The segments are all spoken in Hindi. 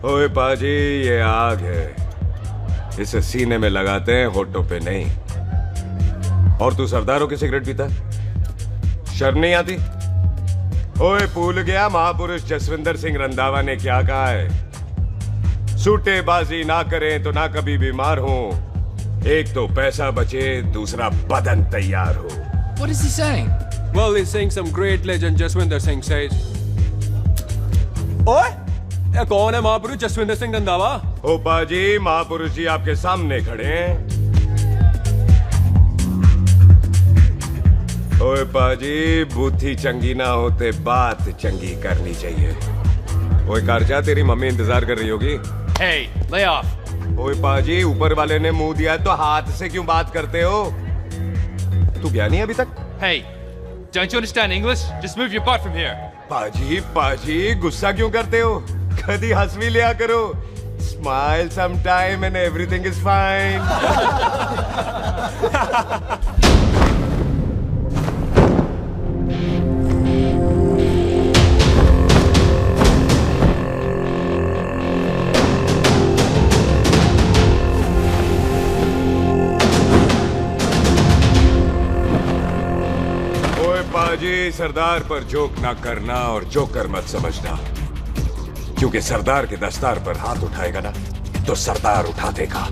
ओए पाजी, ये आग है, इसे सीने में लगाते हैं, होठों पे नहीं। और तू सरदारों की सिगरेट पीता है? शर्म नहीं आती? ओए भूल गया महापुरुष जसविंदर सिंह रंधावा ने क्या कहा है? सूटेबाजी ना करें तो ना कभी बीमार हो। एक तो पैसा बचे, दूसरा बदन तैयार हो। What is he saying? Well, he's saying some great legend Jaswinder Singh says. ओए, ये कौन है महापुरुष जसविंदर सिंह रंधावा? ओ पाजी, महापुरुष जी आपके सामने खड़े हैं। ओए पाजी, बुद्धि चंगी ना होते बात चंगी करनी चाहिए। ओए कारचा, तेरी मम्मी इंतजार कर रही होगी। Hey, lay off. ओए पाजी, ऊपर वाले ने मुंह दिया है तो हाथ से क्यों बात करते हो? तू गया नहीं अभी तक? Hey, don't you understand English? Just move your butt from here. पाजी, गुस्सा क्यों करते हो? कभी हंस भी लिया करो। Smile sometime and everything is fine. पाजी, सरदार पर जोक ना करना और जोकर मत समझना, क्योंकि सरदार के दस्तार पर हाथ उठाएगा ना तो सरदार उठा देगा।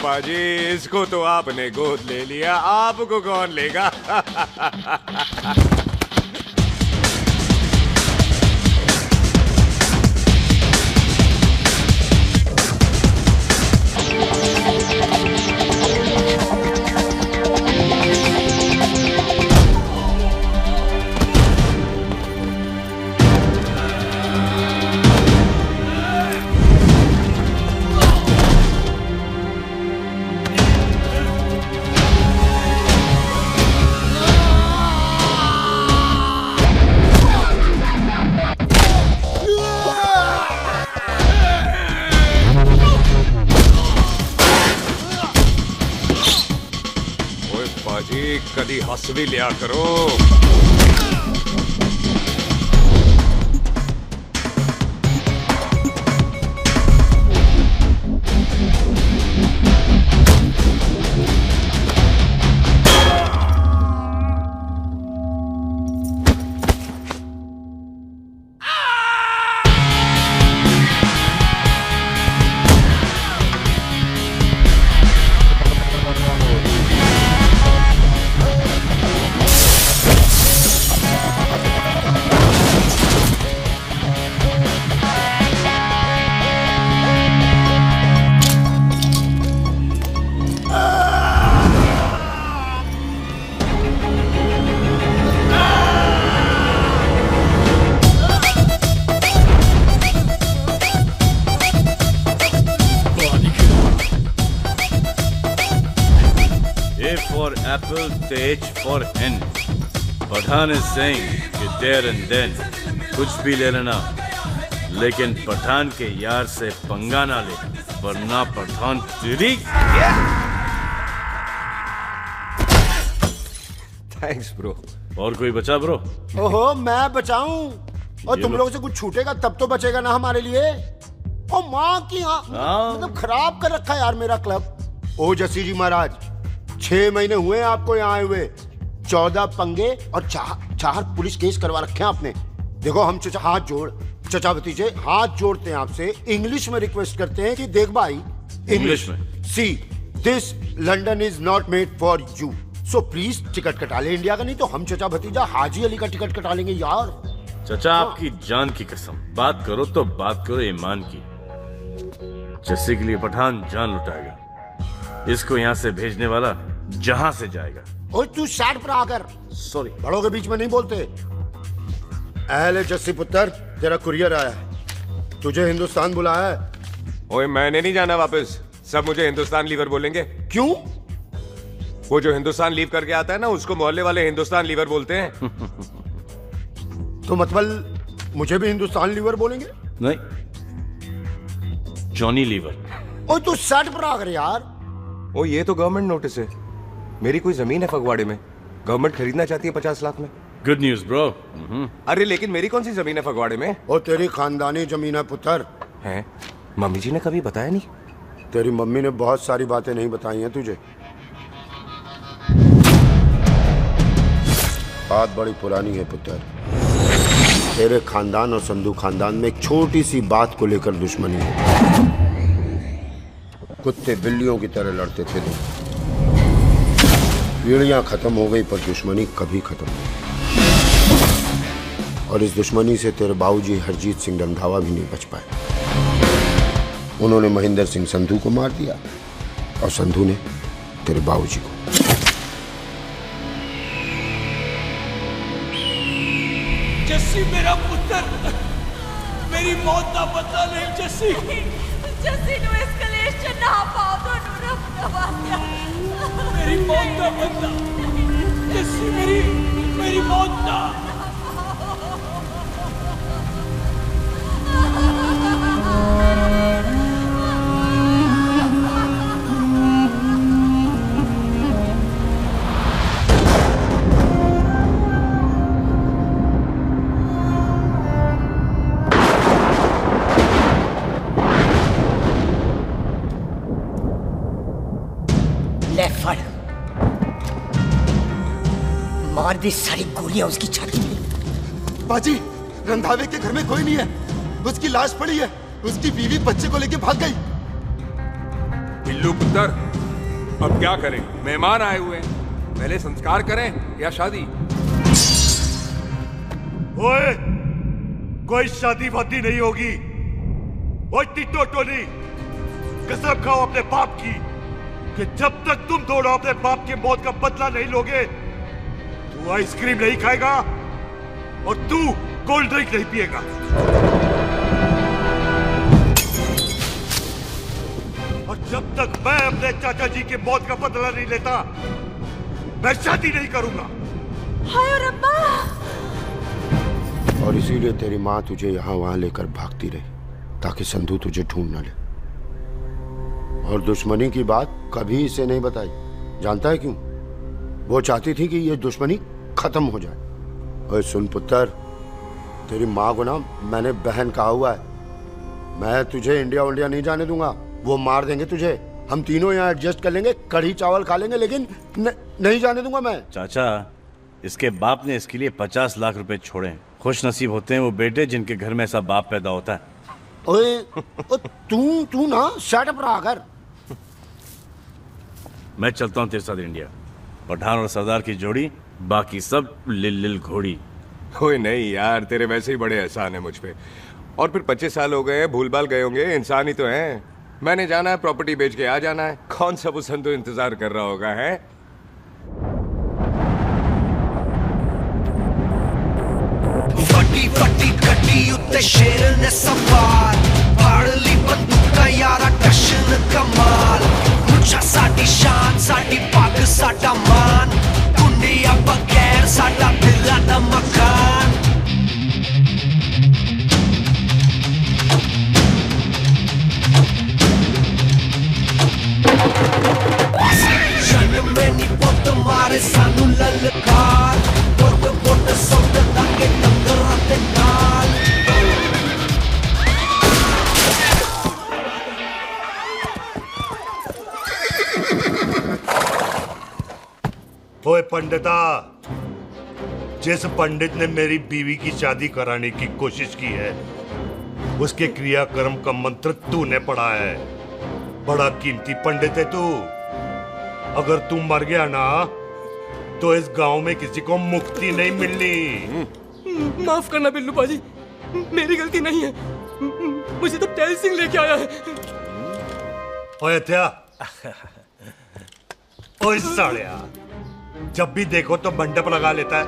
पाजी, इसको तो आपने गोद ले लिया, आपको कौन लेगा? पाजी, कदी हंस भी लिया करो। for apple, the H for hen. Pathan is saying कि there and then कुछ भी ले लेना, लेकिन पठान के यार से पंगा ना ले, वरना पठान तेरी। Thanks, bro. और कोई बचा ब्रो? ओहो, मैं बचाऊं? और तुम लोगों से कुछ छूटेगा तब तो बचेगा ना हमारे लिए। ओ माँ की मतलब खराब कर रखा है यार मेरा क्लब। ओ जसी जी महाराज, 6 महीने हुए हैं आपको यहाँ आए हुए। 14 पंगे और 4 पुलिस केस करवा रखे हैं आपने। देखो हम चचा हाथ जोड़, चचा भतीजे हाथ जोड़ते हैं आपसे, इंग्लिश में रिक्वेस्ट करते हैं कि देख भाई, इंग्लिश में see this London is not made for you, so please ticket कटा ले इंडिया का, नहीं तो हम चचा भतीजा हाजी अली का टिकट कटा लेंगे यार। चचा आपकी जान की कसम, बात करो तो बात करो ईमान की। जस्सी के लिए पठान जान लुटाएगा, इसको यहाँ से भेजने वाला जहां से जाएगा। ओए तू साइड पर आकर, सॉरी, बड़ों के बीच में नहीं बोलते। अहले जस्सी पुत्र, तेरा कुरियर आया है, तुझे हिंदुस्तान बुलाया है। ओए मैंने नहीं जाना वापस, सब मुझे हिंदुस्तान लीवर बोलेंगे। क्यों? वो जो हिंदुस्तान लीव करके आता है ना, उसको मोहल्ले वाले हिंदुस्तान लीवर बोलते हैं। तो मतलब मुझे भी हिंदुस्तान लीवर बोलेंगे? नहीं, जॉनी लीवर। ओए तू साइड पर आकर यार। ओ ये तो गवर्नमेंट नोटिस है, मेरी कोई जमीन है फगवाड़े में, गवर्नमेंट खरीदना चाहती है 50 लाख में। Good news bro. अरे लेकिन मेरी कौन सी जमीन है फगवाड़े में? ओ तेरी खानदानी जमीन है पुत्र। है? मम्मी जी ने कभी बताया नहीं? तेरी मम्मी ने बहुत सारी बातें नहीं बताई हैं तुझे। बात बड़ी पुरानी है पुत्र। तेरे खानदान और संधू खानदान में एक छोटी सी बात को लेकर दुश्मनी है। कुत्ते बिल्लियों की तरह लड़ते थे लोग। पीढ़ियां खत्म हो गई पर दुश्मनी कभी खत्म नहीं। और इस दुश्मनी से तेरे बाबूजी हरजीत सिंह रंधावा भी नहीं बच पाए। उन्होंने महेंद्र सिंह संधू को मार दिया और संधू ने तेरे बाबूजी को। जस्सी मेरा पुत्र, मेरी मौत का बदला नहीं। जस्सी जस्सी नु इस कलेश च ना पाओ, तो रब नवाज़िया। मेरी मौत का बदला। जस्सी मेरी मौत का। मार दी सारी गोलियां उसकी छाती में। बाजी, रंधावे के घर में कोई नहीं है, उसकी लाश पड़ी है, उसकी बीवी बच्चे को लेके भाग गई। बिल्लू पुत्र, अब क्या करें? मेहमान आए हुए हैं, पहले संस्कार करें या शादी? ओए, कोई शादी वादी नहीं होगी। ओए टिटो टोनी, कसम खाओ अपने बाप की कि जब तक तुम दोनों अपने बाप की मौत का बदला नहीं लोगे, तू आइसक्रीम नहीं खाएगा और तू कोल्ड ड्रिंक नहीं पिएगा। और जब तक मैं अपने चाचा जी की मौत का बदला नहीं लेता, मैं शादी नहीं करूंगा। हाय रब्बा। और इसीलिए तेरी माँ तुझे यहाँ वहां लेकर भागती रही, ताकि संधू तुझे ढूंढ न ले। और दुश्मनी की बात कभी इसे नहीं बताई। जानता है क्यों? वो चाहती थी कि ये दुश्मनी खत्म हो जाए। ओए सुन पुत्र, तेरी माँ को ना मैंने बहन कहा हुआ है। मैं तुझे इंडिया इंडिया नहीं जाने दूंगा। वो मार देंगे तुझे, हम तीनों यहाँ एडजस्ट कर लेंगे, कढ़ी चावल खा लेंगे, लेकिन नहीं जाने दूंगा मैं। चाचा, इसके बाप ने इसके लिए 50 लाख रुपए छोड़े। खुश नसीब होते हैं वो बेटे जिनके घर में ऐसा बाप पैदा होता है। ओए तू ना शट अप रहा कर। मैं चलता हूँ तेरे साथ इंडिया। पठान और सरदार की जोड़ी, बाकी सब लिल घोड़ी। ओए नहीं यार, तेरे वैसे ही बड़े एहसान है मुझ पे। और फिर 25 साल हो गए, भूल भाल गए होंगे, इंसान ही तो हैं। मैंने जाना है, प्रॉपर्टी बेच के आ जाना है। कौन सा वो संधू इंतजार कर रहा होगा? है फटी फटी कटी उत्ते शेर ने सवार, फाड़ ली बंदूका यारा टशन कमाल। मुझा साडी शान, साडी पग, साडा मान, कुंडिया बगैर साडा दिला दा मकान। जन्म में नी पुत मारे सानू ललकार, ओए पंडिता, जिस पंडित ने मेरी बीवी की शादी कराने की कोशिश की है, उसके क्रियाकर्म का मंत्र तूने पढ़ा है। बड़ा कीमती पंडित है तू। अगर तू मर गया ना तो इस गांव में किसी को मुक्ति नहीं मिलनी। माफ करना बिल्लू बाजी, मेरी गलती नहीं है। मुझे तो टैल सिंह लेके आया है। ओए हत्या, ओए सालिया, जब भी देखो तो मंडप लगा लेता है।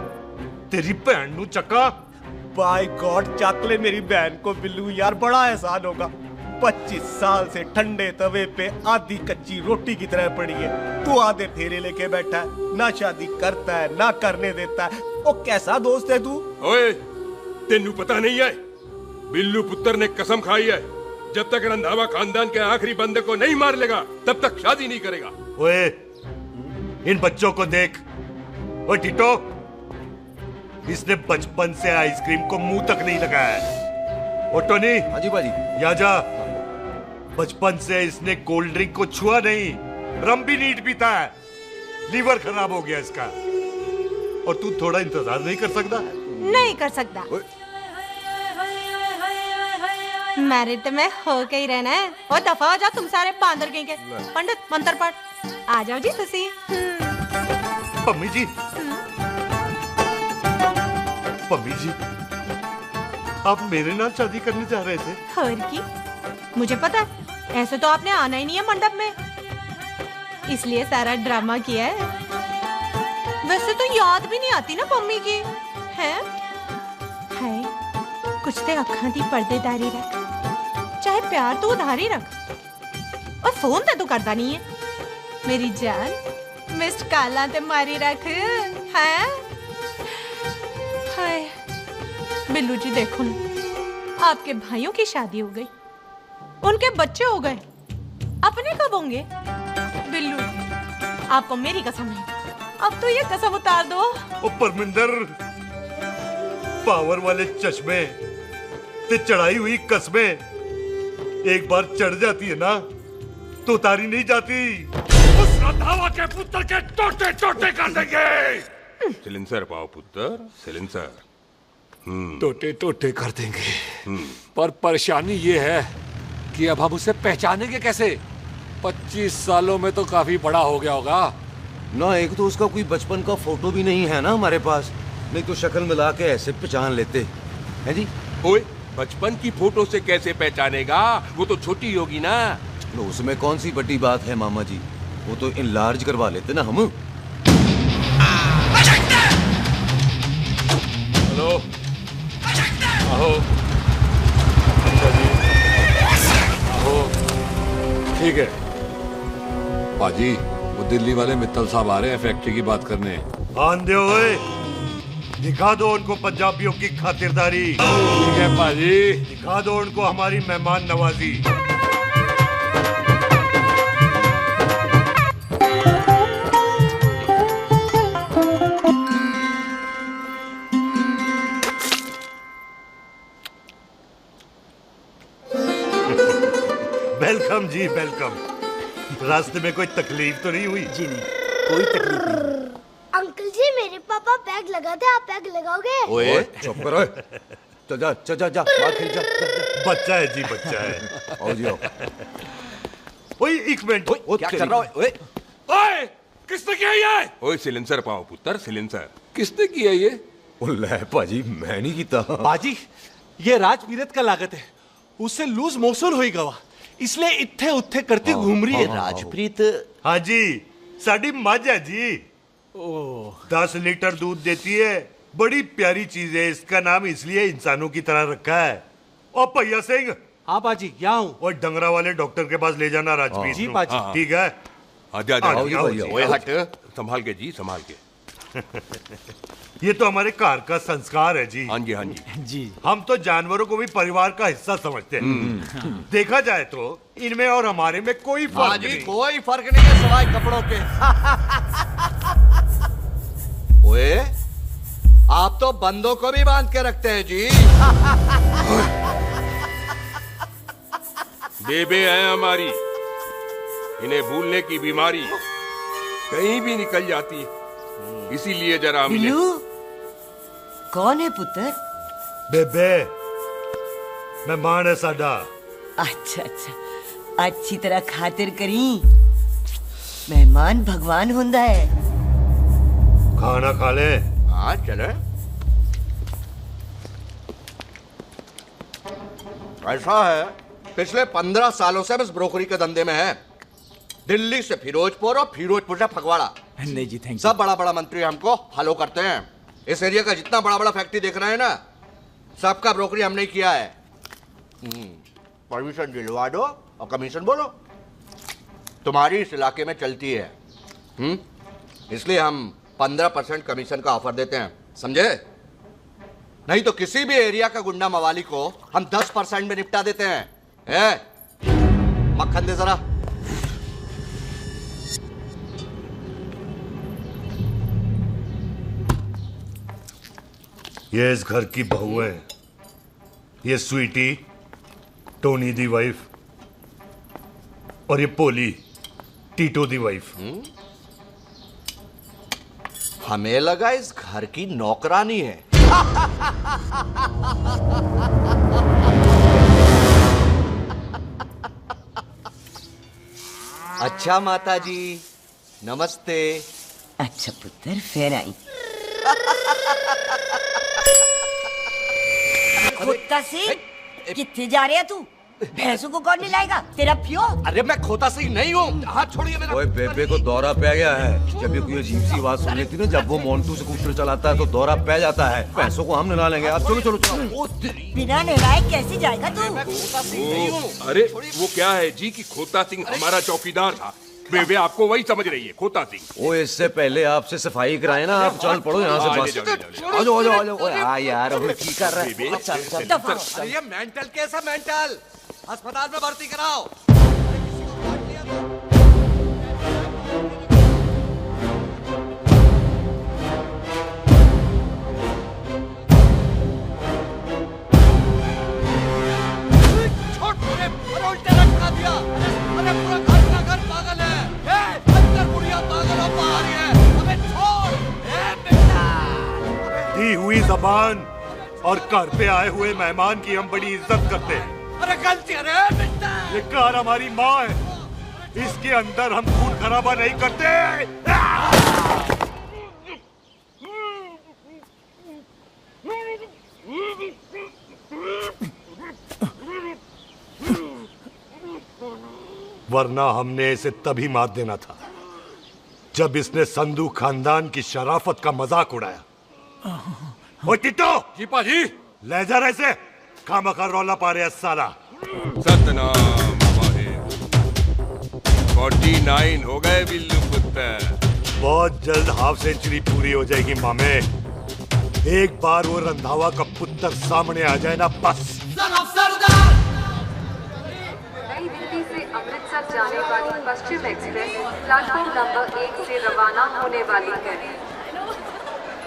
तेरी भैन नू चक्का। बाय गॉड, चक ले मेरी बहन को बिल्लू यार, बड़ा एहसान होगा। 25 साल से ठंडे तवे पे आधी कच्ची रोटी की तरह पड़ी है। तू आधे फेरे लेके बैठा है, ना शादी करता है ना करने देता है। ओ कैसा दोस्त है तू? ओए, तेनू पता नहीं है, बिल्लू पुत्र ने कसम खाई है, जब तक रंधावा खानदान के आखिरी बंदे को नहीं मार लेगा तब तक शादी नहीं करेगा। ओए, इन बच्चों को देख। ओए टिटो, इसने बचपन से आइसक्रीम को मुंह तक नहीं लगाया है। ओ टोनी। हाँ जी बाजी। या जा। बचपन से इसने कोल्ड ड्रिंक को छुआ नहीं, रम भी नीट पीता है। लीवर खराब हो गया इसका। और तू थोड़ा इंतजार नहीं कर सकता? नहीं कर सकता। मैरिड तो मैं हो के ही रहना है। और दफा हो जाओ तुम सारे बांदर कहीं के। पंडित मंत्र पढ़। आ जाओ जी तुसी। पम्मी जी, पम्मी जी, आप मेरे नाल शादी करने जा रहे थे? और की मुझे पता है, ऐसे तो आपने आना ही नहीं है मंडप में, इसलिए सारा ड्रामा किया है। वैसे तो याद भी नहीं आती ना पम्मी की है। कुछ ते अखां दी पर्देदारी रख, चाहे प्यार तो उधारी रख, और फोन ते तू करता नहीं है। मेरी जान मिस्ड काला ते मारी रख है। हाय बिल्लू जी, देखो ना, आपके भाइयों की शादी हो गई, उनके बच्चे हो गए, अपने कब होंगे? बिल्लू, आपको मेरी कसम है, अब तो ये कसम उतार दो। ओ परमिंदर, पावर वाले चश्मे ते चढ़ाई हुई कस्में एक बार चढ़ जाती है ना तो उतारी नहीं जाती। उस रंधावा के पुत्र के टोटे टोटे कर देंगे। सिलेंसर पाओ पुत्र, सिलेंसर। टोटे टोटे कर देंगे। पर परेशानी ये है कि अब हम उसे पहचानेंगे कैसे? 25 सालों में तो काफी बड़ा हो गया होगा ना। एक तो उसका कोई बचपन का फोटो भी नहीं है ना हमारे पास, नहीं तो शक्ल मिला के ऐसे पहचान लेते हैं जी। ओए, बचपन की फोटो से कैसे पहचानेगा? वो तो छोटी होगी ना। तो उसमें कौन सी बड़ी बात है मामा जी, वो तो इनलार्ज करवा लेते ना हम। हेलो, आहो, आहो, ठीक है पाजी, वो दिल्ली वाले मित्तल साहब आ रहे हैं फैक्ट्री की बात करने। आंधे ओए, दिखा दो उनको पंजाबियों की खातिरदारी। ठीक है पाजी, दिखा दो उनको हमारी मेहमान नवाजी। वेलकम जी, वेलकम। रास्ते में कोई तकलीफ तो नहीं हुई? जी नहीं, कोई तकलीफ नहीं। अंकल जी, मेरे पापा पैग लगाते, आप पैग लगाओगे? ओए चुप करो। चल जा चल जा जा, बाहर खेल जा। बच्चा है जी, बच्चा है। आओ जी आओ। ओए एक मिनट, क्या कर रहा है? ओए ओए, किसने किया ये? ओए सिलेंसर पाओ पुत्र, सिलेंसर। किसने किया ये? ले भाजी, मैं नहीं कीता। बाजी, ये राजपीरत का लागत है, उससे लूज मोशन होई गवा, इसलिए इत्थे उत्थे करती घूम रही है। राजप्रीत? हाँ जी, साड़ी मझ है जी। 10 लीटर दूध देती है, बड़ी प्यारी चीज है। इसका नाम इसलिए इंसानों की तरह रखा है। और भैया सिंह। हाँ बाजी, यहाँ हूँ। और डंगरा वाले डॉक्टर के पास ले जाना राजपीत। जी बाजी। ठीक है। आजा ओए हट, संभाल के जी, संभाल के। ये तो हमारे घर का संस्कार है जी। हाँ जी, हाँ जी जी। हम तो जानवरों को भी परिवार का हिस्सा समझते हैं। देखा जाए तो इनमें और हमारे में कोई फर्क नहीं। कोई फर्क नहीं है सिवाय कपड़ों के। ओए, आप तो बंदों को भी बांध के रखते हैं जी। बेबे है हमारी, इन्हें भूलने की बीमारी कहीं भी निकल जाती इसीलिए जरा हमने बिल्लू कौन है पुत्र? बेबे मेहमान है साडा। अच्छा अच्छा, अच्छी तरह खातिर करी। मेहमान भगवान हुंदा है। खाना खा ले। हाँ चले। ऐसा है, पिछले 15 सालों से हम इस ब्रोकरी के धंधे में है। दिल्ली से फिरोजपुर और फिरोजपुर से फगवाड़ा। नहीं जी थैंक यू। सब बड़ा बड़ा मंत्री हमको फॉलो करते हैं। इस एरिया का जितना बड़ा बड़ा फैक्ट्री देख रहे हैं ना, सबका ब्रोकरी हमने किया है। परमिशन दिलवा दो और कमीशन बोलो। तुम्हारी इस इलाके में चलती है। इसलिए हम 15% कमीशन का ऑफर देते हैं, समझे? नहीं तो किसी भी एरिया का गुंडा मवाली को हम 10% में निपटा देते हैं। मक्खन दे जरा। ये इस घर की बहू है। ये स्वीटी, टोनी दी वाइफ, और ये पोली, टीटो दी वाइफ। हमें लगा इस घर की नौकरानी है। अच्छा माता जी, नमस्ते। अच्छा पुत्र, फिर आई। खोता सिंह, कितने जा रहे है तू? भैंसों को कौन लाएगा? तेरा प्यो? अरे मैं खोता सिंह नहीं हूँ। हाथ छोड़िए मेरा। ओए बेबे को दौरा पै गया है। जब भी कोई अजीब सी आवाज सुन लेती ना, जब वो मोन्टू स्कूटर चलाता है तो दौरा पै जाता है। पैसों को हम नहला लेंगे। आप चलो चलो चलो। बिना नहलाए कैसे जाएगा तू? अरे वो क्या है जी कि खोता सिंह हमारा चौकीदार था। बेबे आपको वही समझ रही है, खोता सिंह। ओ इससे पहले आपसे सफाई कराए ना, आप चल पड़ो यहाँ से बस। आ जाओ आ जाओ आ जाओ। ओए हाँ यार, अब की कर रहा है? चल चल। ये मेंटल केस है, मेंटल। अस्पताल में भर्ती कराओ। दी हुई जबान और घर पे आए हुए मेहमान की हम बड़ी इज्जत करते हैं। अरे गलती है रे। ये कार हमारी माँ है, इसके अंदर हम खून खराबा नहीं करते। वरना हमने इसे तभी मार देना था जब इसने संधू खानदान की शराफत का मजाक उड़ाया। ओ टिट्टो जी पाजी, ले जा रहे से खामखा रौला पा रहे साला। सतनाम वाहिगुरु। 49 हो गए बिल्लू पुत्र। बहुत जल्द हाफ सेंचुरी पूरी हो जाएगी मामे। एक बार वो रंधावा का पुत्र सामने आ जाए ना, बस। नई दिल्ली से अमृतसर जाने वाली पश्चिम एक्सप्रेस प्लेटफॉर्म नंबर 1 से रवाना होने वाली है।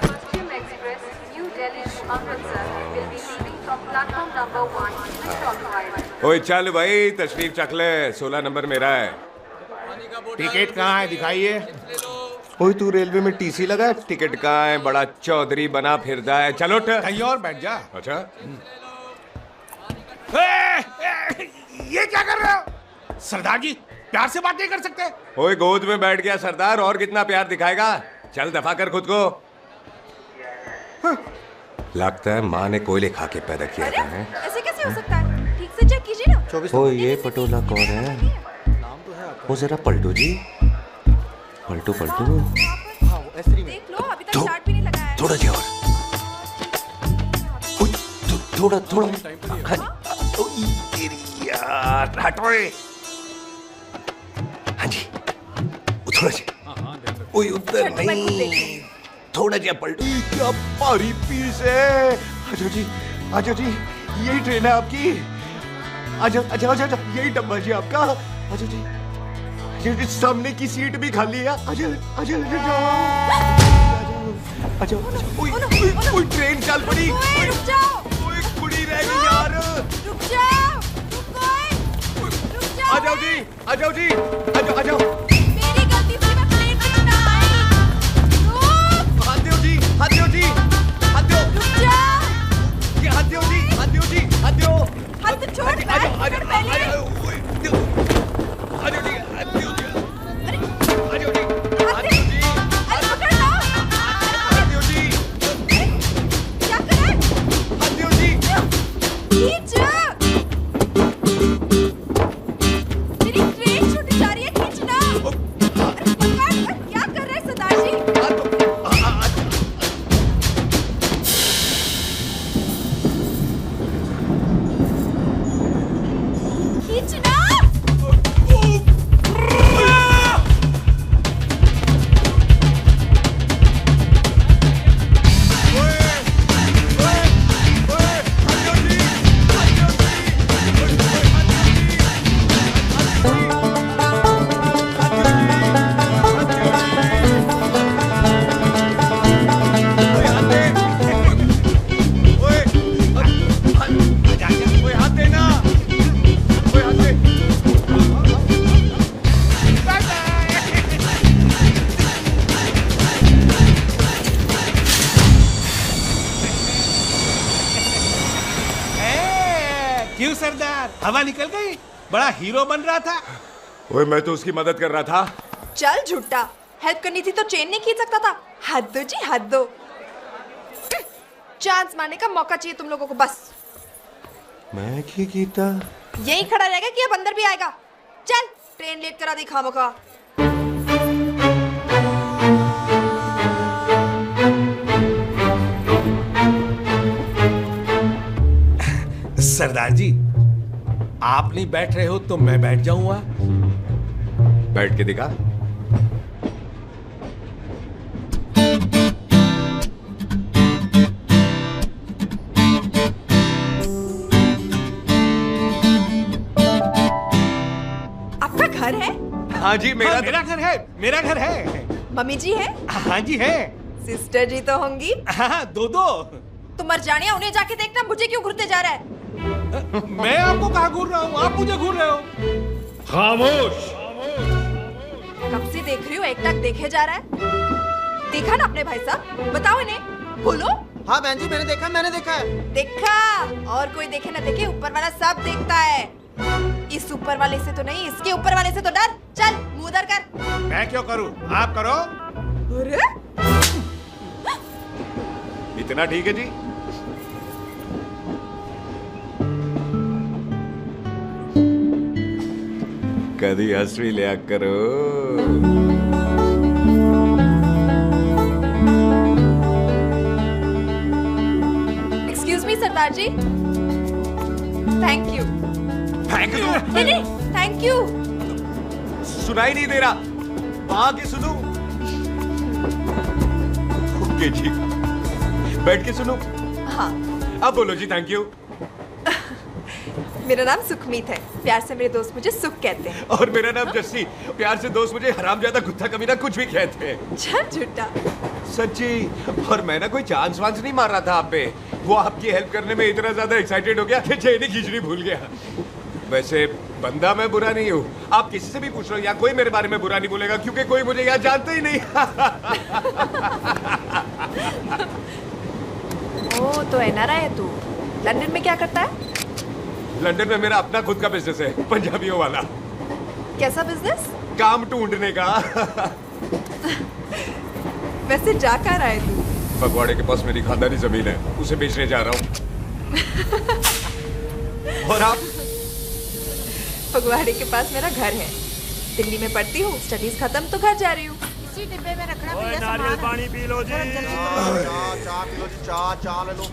Paschim Express New Delhi to Amritsar will be leaving from platform number 1 switch on right। ओए चल भाई, तशरीफ चख ले। 16 नंबर मेरा है। टिकट कहाँ है, दिखाइए। ओए तू रेलवे में टीसी लगा है? टिकट कहाँ है? बड़ा चौधरी बना फिरदा है। चलो उठ। कहीं और बैठ जा। अच्छा ये क्या कर रहे हो? सरदार जी प्यार से बात नहीं कर सकते? ओए गोद में बैठ गया सरदार, और कितना प्यार दिखाएगा? चल दफा कर खुद को। लगता है माँ ने कोयले खा के पैदा किया था। ऐसे कैसे हो सकता है? ठीक से चेक कीजिए ना। ओ ये पटोला कौन है? वो जरा पलटू जी, पलटू पलटू। देख लो, अभी तक चार्ट भी नहीं लगाया है। थोड़ा जी और। थोड़ा थोड़ा। यार हटोए। हाँ जी, थोड़ा जी। ओए उधर नहीं, थोड़ा जी पलटू। क्या भारी पीस है। आजो जी, आजो जी, यही ट्रेन है आपकी। आजो आजो आजो, यही डब्बा जी आपका। आजो जी, ये सामने की सीट भी खाली है। आजो आजो आजो। ओए ट्रेन चल पड़ी। रुक जाओ। ओए कुड़ी रह गई यार। रुक जाओ। रुक जाओ। आ जाओ जी, आ जाओ जी, आ जाओ आ जाओ। मेरी गलती से मैं प्लेन पे ना आई। रुक। सरदार, हवा निकल गई? बड़ा हीरो बन रहा था। ओए मैं तो उसकी मदद कर रहा था। चल झूठा, हेल्प करनी थी तो चेन नहीं खींच सकता था। हद दो जी, हद दो। चांस मारने का मौका चाहिए तुम लोगों को बस। मैं क्या कीता? यही खड़ा रहेगा कि अब अंदर भी आएगा? चल ट्रेन लेट करा दी खामोखा। सरदार जी, आप नहीं बैठ रहे हो तो मैं बैठ जाऊंगा। बैठ के दिखा। आपका घर है? हाँ जी, मेरा घर है, मेरा घर है। मम्मी जी है? हाँ जी है। सिस्टर जी तो होंगी? हाँ, दो। तुम मर जाने, उन्हें जाके देखना मुझे क्यों घूरते जा रहा है। मैं आपको कहाँ घूर रहा हूँ? आप मुझे घूर रहे हो। खामोश। कब से देख रही हो, एक टक देखे जा रहा है। देखा ना अपने भाई साहब, बताओ इन्हें, बोलो। हाँ बहन जी, मैंने देखा है। देखा? और कोई देखे ना देखे, ऊपर वाला सब देखता है। इस ऊपर वाले से तो नहीं, इसके ऊपर वाले से तो डर। चल मुंह उधर कर। मैं क्यों करूँ? आप करो। अरे इतना ठीक है जी? कभी हंस भी लिया करो। Excuse me Sardar ji. Thank you. Thank you? नहीं, थैंक यू। सुनाई नहीं दे रहा, वहां के सुनो। ओके जी, बैठ के सुनो। हाँ। अब बोलो जी थैंक यू। मेरा नाम सुखमीत है, प्यार से मेरे दोस्त मुझे सुख कहते हैं। और मेरा नाम जस्सी, प्यार से दोस्त मुझे हरामजादा, कुत्ता कमीना कुछ भी कहते हैं। चल झूठा। सच्ची। और मैं ना कोई चांस वांस नहीं मार रहा था आप पे, वो आपकी हेल्प करने में इतना ज्यादा एक्साइटेड हो गया कि चेन ही खींचनी भूल गया। वैसे बंदा मैं बुरा नहीं हूँ, आप किसी से भी पूछ लो, यहाँ कोई मेरे बारे में बुरा नहीं बोलेगा क्योंकि कोई मुझे यहाँ जानता ही नहीं। ओ तो एनआरआई है तू। लंदन में क्या करता है? लंदन में मेरा अपना खुद का बिजनेस है, पंजाबियों वाला। कैसा बिजनेस? काम ढूंढने का। वैसे जा कर आए तू? फगवाड़े के पास मेरी खानदानी जमीन है, उसे बेचने जा रहा हूँ। और आप? फगवाड़े के पास मेरा घर है, दिल्ली में पढ़ती हूँ, स्टडीज खत्म तो घर जा रही हूँ। इसी डिब्बे में रखना भैया। नारियल पानी पी लो जी। चाय पी लो जी, चाय ले लो।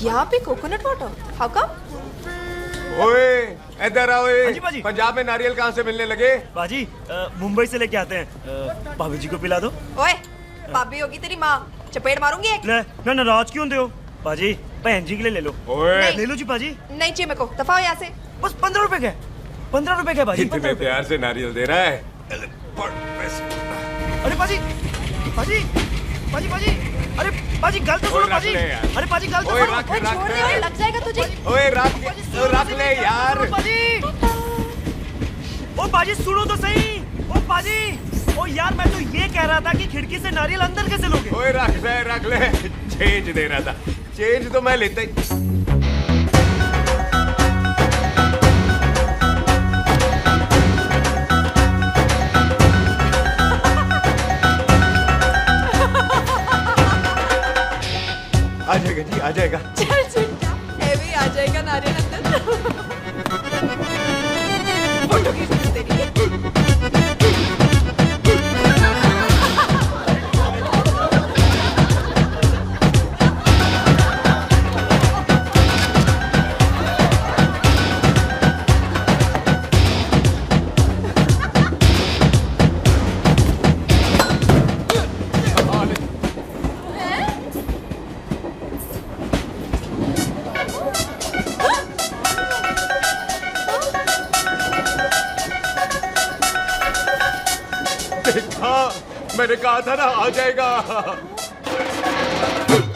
यहाँ पे कोकोनट वाटर? How come? ओए इधर आओ। पंजाब में नारियल कहाँ से मिलने लगे? बाजी मुंबई से लेके आते हैं, भाभी जी को पिला दो। ओए भाभी होगी तेरी माँ, चपेट मारूंगी एक। ना नाराज क्यों हो बाजी, बहन जी के लिए ले लो। ओए ले लो जी बाजी। नहीं चाहिए मेरे को, दफा हो यहाँ से। बस 15 रुपए के, 15 रुपए के बाजी। इतने प्यार से नारियल दे रहा है। अरे बाजी बाजी बाजी बाजी, अरे बाजी गल तो सुनो बाजी। अरे बाजी गल तो सुनो। छोड़ दे, लग जाएगा तुझे। ओए रख ले यार। बाजी, ओ बाजी सुनो तो सही। ओ बाजी, ओ यार मैं तो ये कह रहा था कि खिड़की से नारियल अंदर कैसे लोगे? ओए रख ले। चेंज दे रहा था, चेंज तो मैं लेता ही। आ जाएगा जी, आ जाएगा। चल चिंता, हेवी आ जाएगा नारियल अंदर। फोटो खींच तेरी। मैंने कहा था ना आ जाएगा।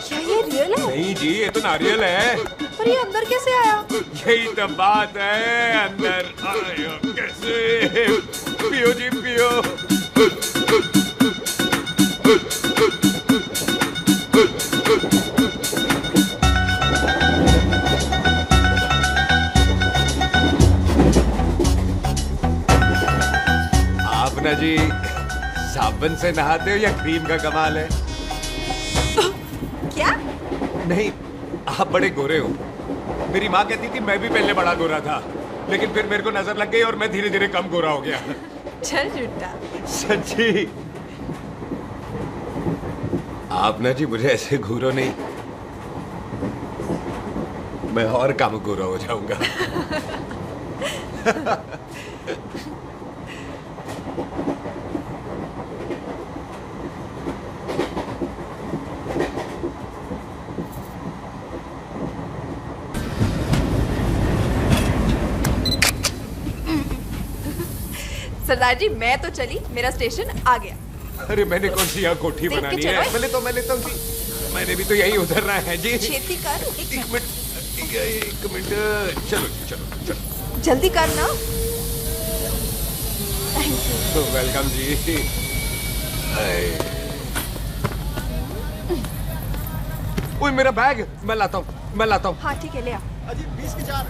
क्या ये रियल है? नहीं जी, ये तो नारियल है। पर ये अंदर कैसे आया? यही तो बात है, अंदर आया कैसे? पियो जी पियो। साबुन से नहाते हो या क्रीम का कमाल है? क्या? नहीं, आप बड़े गोरे हो। मेरी माँ कहती थी मैं भी पहले बड़ा गोरा था, लेकिन फिर मेरे को नजर लग गई और मैं धीरे धीरे कम गोरा हो गया। चल झूठा। सच्ची? आप ना जी मुझे ऐसे घूरो नहीं, मैं और कम गोरा हो जाऊंगा। सरदार जी मैं तो चली, मेरा स्टेशन आ गया। अरे मैंने कौन सी यहाँ कोठी देख के बनानी चलो। है? मैं लेता हूँ जी। मैंने भी तो यही उतरना है जी। छेती कर। एक मिनट। चलो चलो चलो। जल्दी कर ना। वेलकम जी। ओए मेरा बैग मैं लाता हूँ। हाँ ठीक है ले आ। अजी 20 के 4।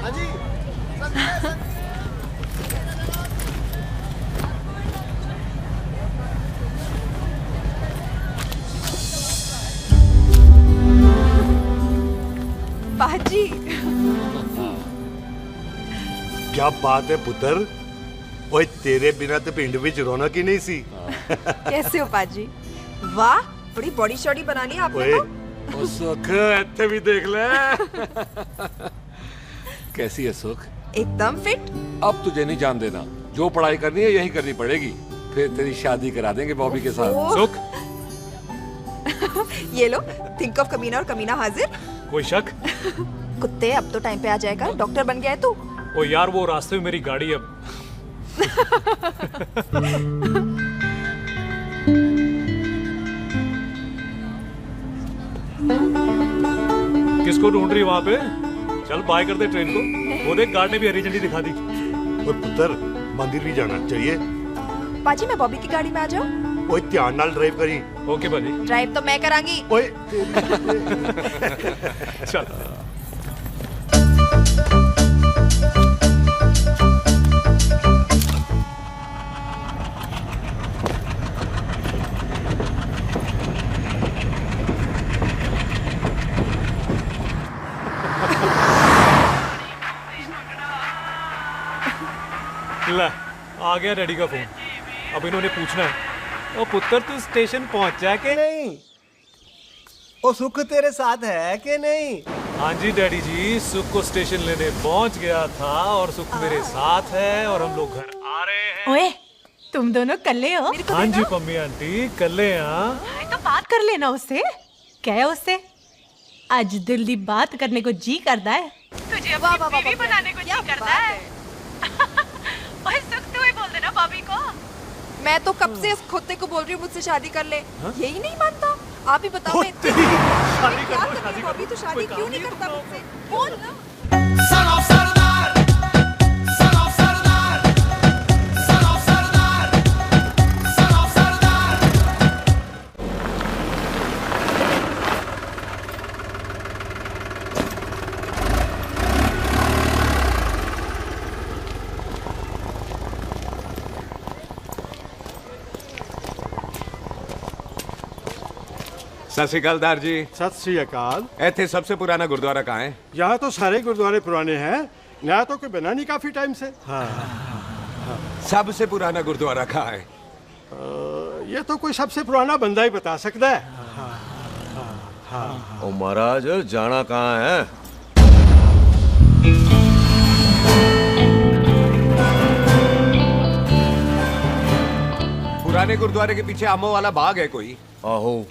अजी बाजी। क्या बात है पुत्र, ओए तेरे बिना तो पिंड विच रौनक ही नहीं सी। कैसे हो पाजी? वाह बड़ी बॉडी शॉडी बना ली आपने तो। ओ सुख इत्थे भी देख ले। कैसी है सुख? एकदम फिट। अब तुझे नहीं जान देना, जो पढ़ाई करनी है यही करनी पड़ेगी, फिर तेरी शादी करा देंगे बॉबी के साथ। सुख ये लो, थिंक ऑफ कमीना और कमीना हाजिर। कोई शक? कुत्ते अब तो टाइम पे आ जाएगा, डॉक्टर बन गया है तू। ओ यार वो रास्ते में मेरी गाड़ी अब। किसको ढूंढ रही वहां पे? चल बाय कर दे ट्रेन को। वो देख गार्ड ने भी हरी झंडी दिखा दी। और पुत्र मंदिर भी जाना चाहिए। पाजी मैं बॉबी की गाड़ी में आ जाऊं? ओए ध्यान नाल ड्राइव करी। ओके बाजी। ड्राइव तो मैं करांगी। ओए चल। ले आ गया डैडी का फोन। अब इन्होंने पूछना है, ओ पुत्र तू स्टेशन पहुंचा के नहीं? ओ सुख तेरे साथ है कि नहीं? हाँ जी डैडी जी, सुख को स्टेशन लेने पहुंच गया था और सुख मेरे साथ है और हम लोग घर आ रहे हैं। ओए तुम दोनों कल्ले हो? हाँ जी पम्मी आंटी कल्ले। हाँ तो बात कर लेना उससे। क्या है उससे? आज दिल दी बात करने को जी करता है। तुझे अपनी बीवी बनाने को जी करता है। ओए सुख तू ही बोल देना भाभी को। मैं तो कब से इस खोते को बोल रही हूँ मुझसे शादी कर ले। यही नहीं मानता। आप ही बताओ मैं क्या करूँ? बॉबी तो शादी क्यों नहीं करता मुझसे? बोल ना। सत श्री अकाल दार जी। सत श्री अकाल। ऐथे सबसे पुराना गुरुद्वारा कहाँ है? यहाँ तो सारे गुरुद्वारे पुराने हैं, नया तो कोई बना नहीं काफी टाइम से। सबसे पुराना गुरुद्वारा कहाँ है? ये तो कोई सबसे पुराना बंदा ही बता सकता है। ओ महाराज जाना कहाँ है? पुराने गुरुद्वारे के पीछे आमों वाला बाग है कोई? आहो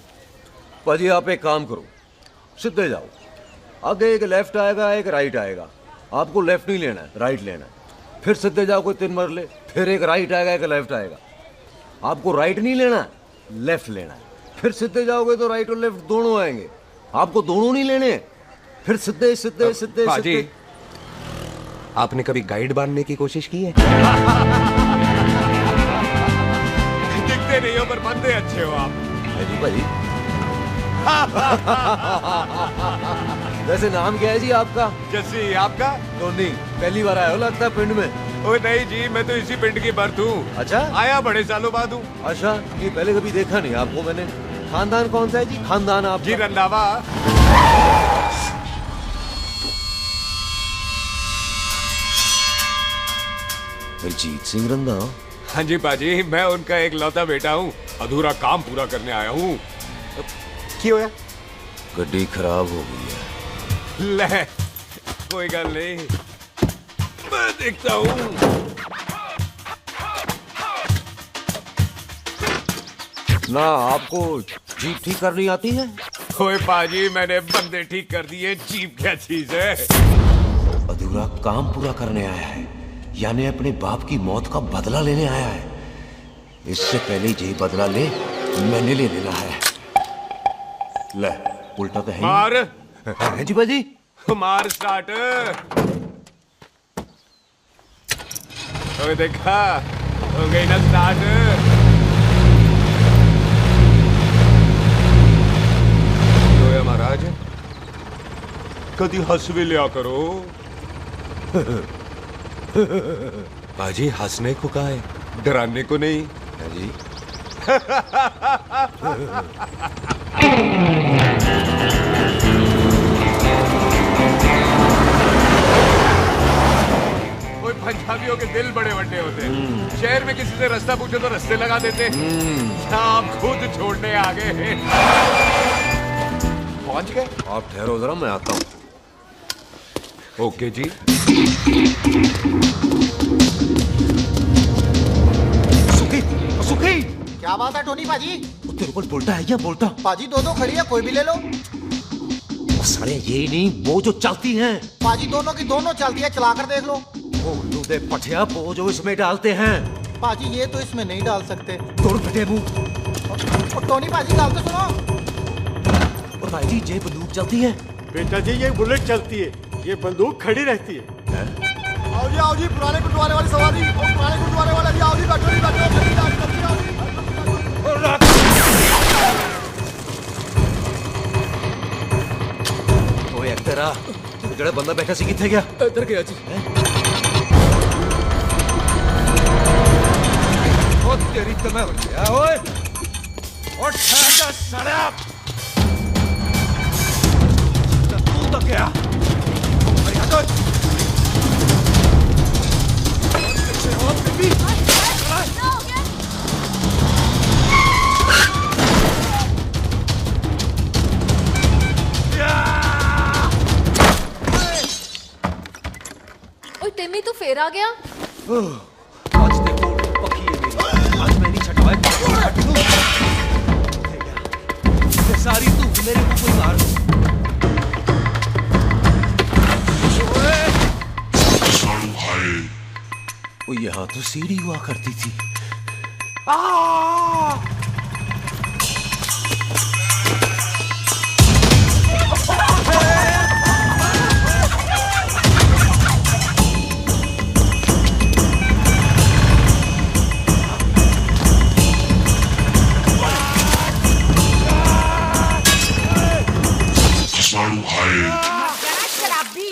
पाजी आप एक काम करो, सीधे जाओ, आगे एक लेफ्ट आएगा एक राइट आएगा, आपको लेफ्ट नहीं लेना है राइट लेना है, फिर सीधे जाओ कोई 3 मरले, फिर एक राइट आएगा एक लेफ्ट आएगा, आपको राइट नहीं लेना है लेफ्ट लेना है, फिर सीधे जाओगे तो राइट और लेफ्ट दोनों आएंगे, आपको दोनों नहीं लेने, फिर सीधे सीधे सीधे पाजी आपने कभी गाइड बांधने की कोशिश की है? दिखते नहीं हो पर बंदे अच्छे हो आप। जी भाई। वैसे नाम क्या है जी आपका? जस्सी। आपका? टोनी। पहली बार आए हो लगता है पिंड में। ओ नहीं जी, मैं तो इसी पिंड की बर्थ हूँ। अच्छा, आया बड़े सालों बाद हूँ। अच्छा, ये पहले कभी देखा नहीं आपको मैंने। खानदान कौन सा है जी? खानदान आप जी रंधावा। अजीत सिंह रंधावा? हाँ जी पाजी, मैं उनका एक लौता बेटा हूँ। अधूरा काम पूरा करने आया हूँ। क्यों होया? गड्डी खराब हो गई है। ले, कोई गल नहीं, मैं देखता हूँ। ना आपको जीप ठीक करनी आती है? ओए पाजी, मैंने बंदे ठीक कर दिए, जीप क्या चीज है? अधूरा काम पूरा करने आया है, यानी अपने बाप की मौत का बदला लेने आया है। इससे पहले ये बदला ले, मैंने ले लेना है। ले, उल्टा तो है मार। है जी बाजी। मार स्टार्ट। ओए देखा, हो गई ना स्टार्ट। तो महाराज, कभी हंस भी लिया करो। बाजी, हंसने को कहा है, डराने को नहीं है जी। कोई पंजाबियों के दिल बड़े बड़े होते हैं। शहर में किसी से रास्ता पूछो तो रास्ते लगा देते। आप खुद छोड़ने आ गए। पहुंच गए? आप ठहरो जरा, मैं आता हूँ। ओके जी। सुखी, सुखी। क्या बात है टोनी पाजी? तेरे को बोलता है क्या? बोलता पाजी, दो खड़ी है, कोई भी ले लो। सारे ये नहीं, वो जो चलती हैं। पाजी, दोनों की दोनों चलती है, चला कर देख लो। दे पठिया, वो जो इसमें डालते हैं। पाजी, ये तो इसमें नहीं डाल सकते। तोड़ फटे मुंह। और टोनी पाजी, गाल तो सुनो। और भाई जी, ये बंदूक चलती है? बेटा जी, ये बुलेट चलती है, ये बंदूक खड़ी रहती है। आओ जी, पुराने गुरुद्वारे वाली सवारी, पुराने गुरुद्वारे वाला जी, आओ जी, बैठो जी, बैठो, जल्दी आओ जी। ओए तेरा जड़ा बंदा बैठा सी किथे गया? इधर गया जी। ओ तेरी तो मैं गया। ओए और ठहर सड़ा। तू तो क्या? अरे हटो। और बेबी। टिम्मी तू फेर आ गया? आज देखो पकी है मेरी। आज मैं नहीं छटवाए। सारी तू मेरे को कोई मार। वो यहाँ तो सीढ़ी हुआ करती थी। शराबी।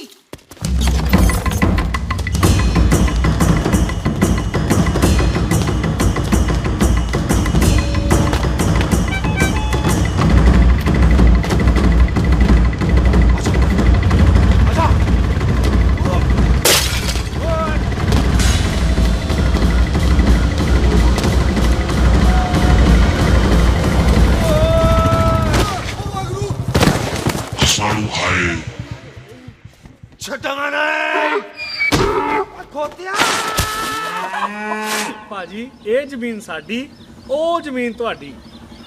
ਭਾਜੀ ਇਹ ਜ਼ਮੀਨ ਸਾਡੀ, ਉਹ ਜ਼ਮੀਨ ਤੁਹਾਡੀ।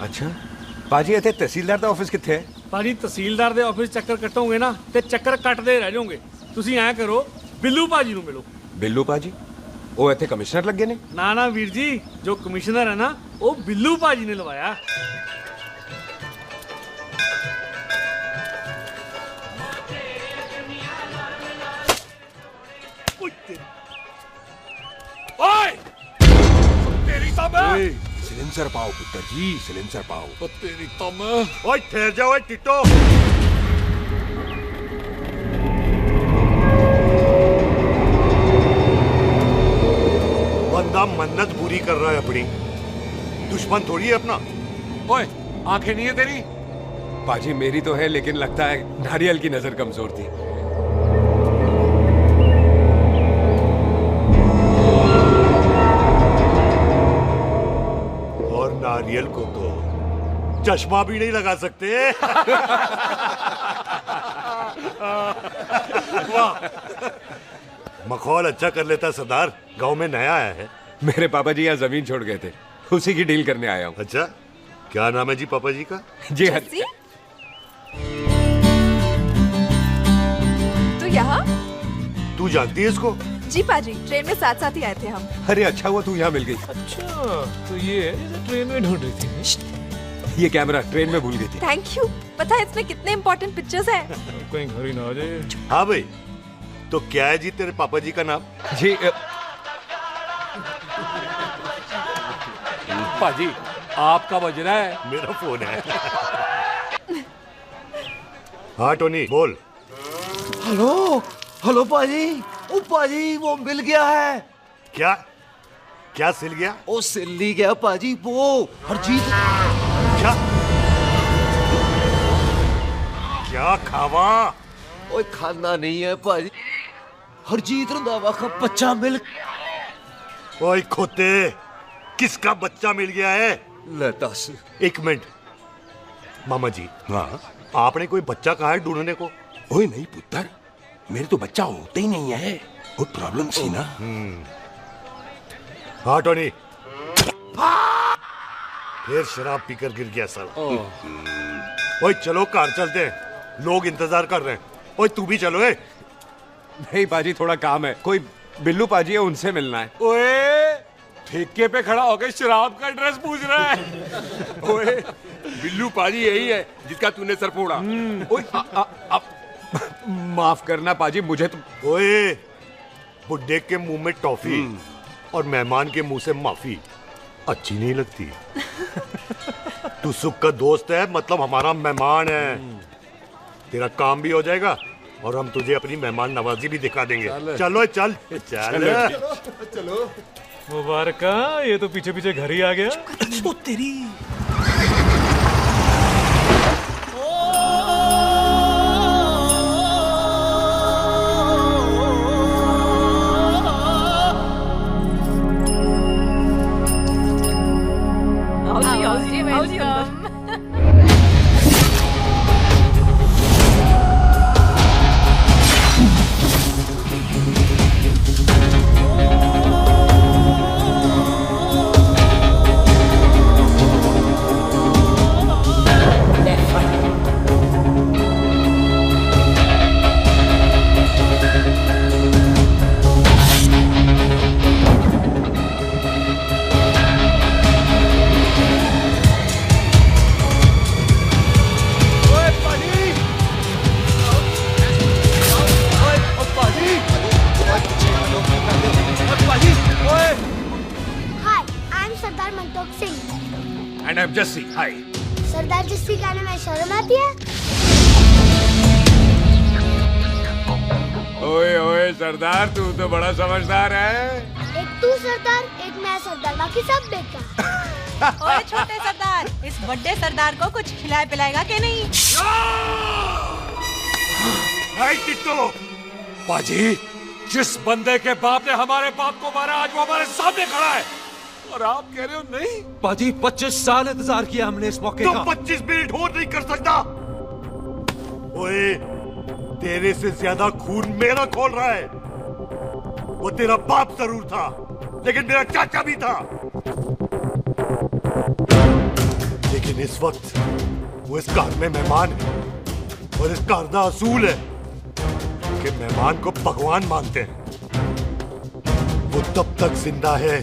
ਅੱਛਾ ਭਾਜੀ, ਇੱਥੇ ਤਹਿਸੀਲਦਾਰ ਦਾ ਆਫਿਸ ਕਿੱਥੇ ਹੈ? ਭਾਜੀ ਤਹਿਸੀਲਦਾਰ ਦੇ ਆਫਿਸ ਚੱਕਰ ਕੱਟੋਗੇ ਨਾ ਤੇ ਚੱਕਰ ਕੱਟਦੇ ਰਹਿ ਜਾਓਗੇ। ਤੁਸੀਂ ਐਂ ਕਰੋ, ਬਿੱਲੂ ਭਾਜੀ ਨੂੰ ਮਿਲੋ। ਬਿੱਲੂ ਭਾਜੀ? ਉਹ ਇੱਥੇ ਕਮਿਸ਼ਨਰ ਲੱਗੇ ਨੇ? ਨਾ ਨਾ ਵੀਰ ਜੀ, ਜੋ ਕਮਿਸ਼ਨਰ ਹੈ ਨਾ, ਉਹ ਬਿੱਲੂ ਭਾਜੀ ਨੇ ਲਵਾਇਆ। ओए! तेरी तब सिलेंसर पाओ पुत्र जी, सिलेंसर पाओ। तेरी तब ओए ठहर जाओ, ओए टिट्टो। बंदा मन्नत पूरी कर रहा है अपनी, दुश्मन थोड़ी है अपना। ओए, आंखें नहीं है तेरी? पाजी मेरी तो है, लेकिन लगता है नारियल की नजर कमजोर थी। और नारियल को तो चश्मा भी नहीं लगा सकते। वाह, मखौल अच्छा कर लेता सरदार। गांव में नया आया है। मेरे पापा जी यहाँ जमीन छोड़ गए थे, उसी की डील करने आया हूँ। अच्छा, क्या नाम है जी पापा जी का? जी तो यहाँ? तू जानती है इसको? जी पाजी, ट्रेन में साथ साथ ही आए थे हम। अरे अच्छा हुआ तू यहाँ मिल गई। अच्छा, तो ये है जैसे ट्रेन में ढूंढ रही थी। ये कैमरा ट्रेन में भूल गई थी। Thank you. पता है इसमें कितने इम्पोर्टेंट पिक्चर्स हैं? कहीं घर ही ना आ जाए। हाँ भाई, तो क्या है जी तेरे पापा जी का नाम? जी पाजी, आपका बज रहा है। मेरा फोन है। हाँ टोनी बोल। हेलो हेलो पाजी। ओ पाजी, वो मिल गया है। क्या क्या सिल गया? ओ सिल्ली गया पाजी, वो हरजीत। क्या क्या खावा? ओए खाना नहीं है पाजी, हरजीत रंधावा का बच्चा मिल। ओए खोते, किसका बच्चा मिल गया है? ले दस। एक मिनट मामा जी। हाँ, आपने कोई बच्चा कहा है ढूंढने को? ओए नहीं पुत्र, मेरे तो बच्चा होता ही नहीं है, वो प्रॉब्लम सी ना। हाँ टोनी, फिर शराब पीकर गिर गया साला। ओए चलो कार चलते हैं, लोग इंतजार कर रहे हैं। ओए तू भी चलो। नहीं पाजी, थोड़ा काम है, कोई बिल्लू पाजी है, उनसे मिलना है। ओए, ठेके पे खड़ा होकर शराब का एड्रेस पूछ रहा है। ओए, बिल्लू पाजी यही है जिसका तूने सर फोड़ा। ओए माफ करना पाजी, मुझे तो। ओए, बुड्ढे के मुंह में टॉफी और मेहमान के मुंह से माफी अच्छी नहीं लगती। तू सुख का दोस्त है, मतलब हमारा मेहमान है। तेरा काम भी हो जाएगा और हम तुझे अपनी मेहमान नवाजी भी दिखा देंगे। चलो चल चल चलो। मुबारक, ये तो पीछे पीछे घर ही आ गया। ओ तेरी। And I'm Jesse. Hi. सरदार जस्सी कहने में शर्म आती है? ओए ओए सरदार, तू तो बड़ा समझदार है। एक तू सरदार, एक मैं सरदार, बाकी सब बेकार। ओए छोटे सरदार, इस बड़े सरदार को कुछ खिलाए पिलाएगा कि नहीं? टिट्टो, पाजी, जिस बंदे के बाप ने हमारे बाप को मारा, आज वो हमारे सामने खड़ा है और आप कह रहे हो नहीं? पाजी 25 साल इंतजार किया हमने इस मौके का। 25 मिनट और नहीं कर सकता। ओए, तेरे से ज्यादा खून मेरा खोल रहा है। वो तेरा बाप जरूर था, लेकिन मेरा चाचा भी था। लेकिन इस वक्त वो इस घर में मेहमान है और इस घर का असूल है कि मेहमान को भगवान मानते हैं। वो तब तक जिंदा है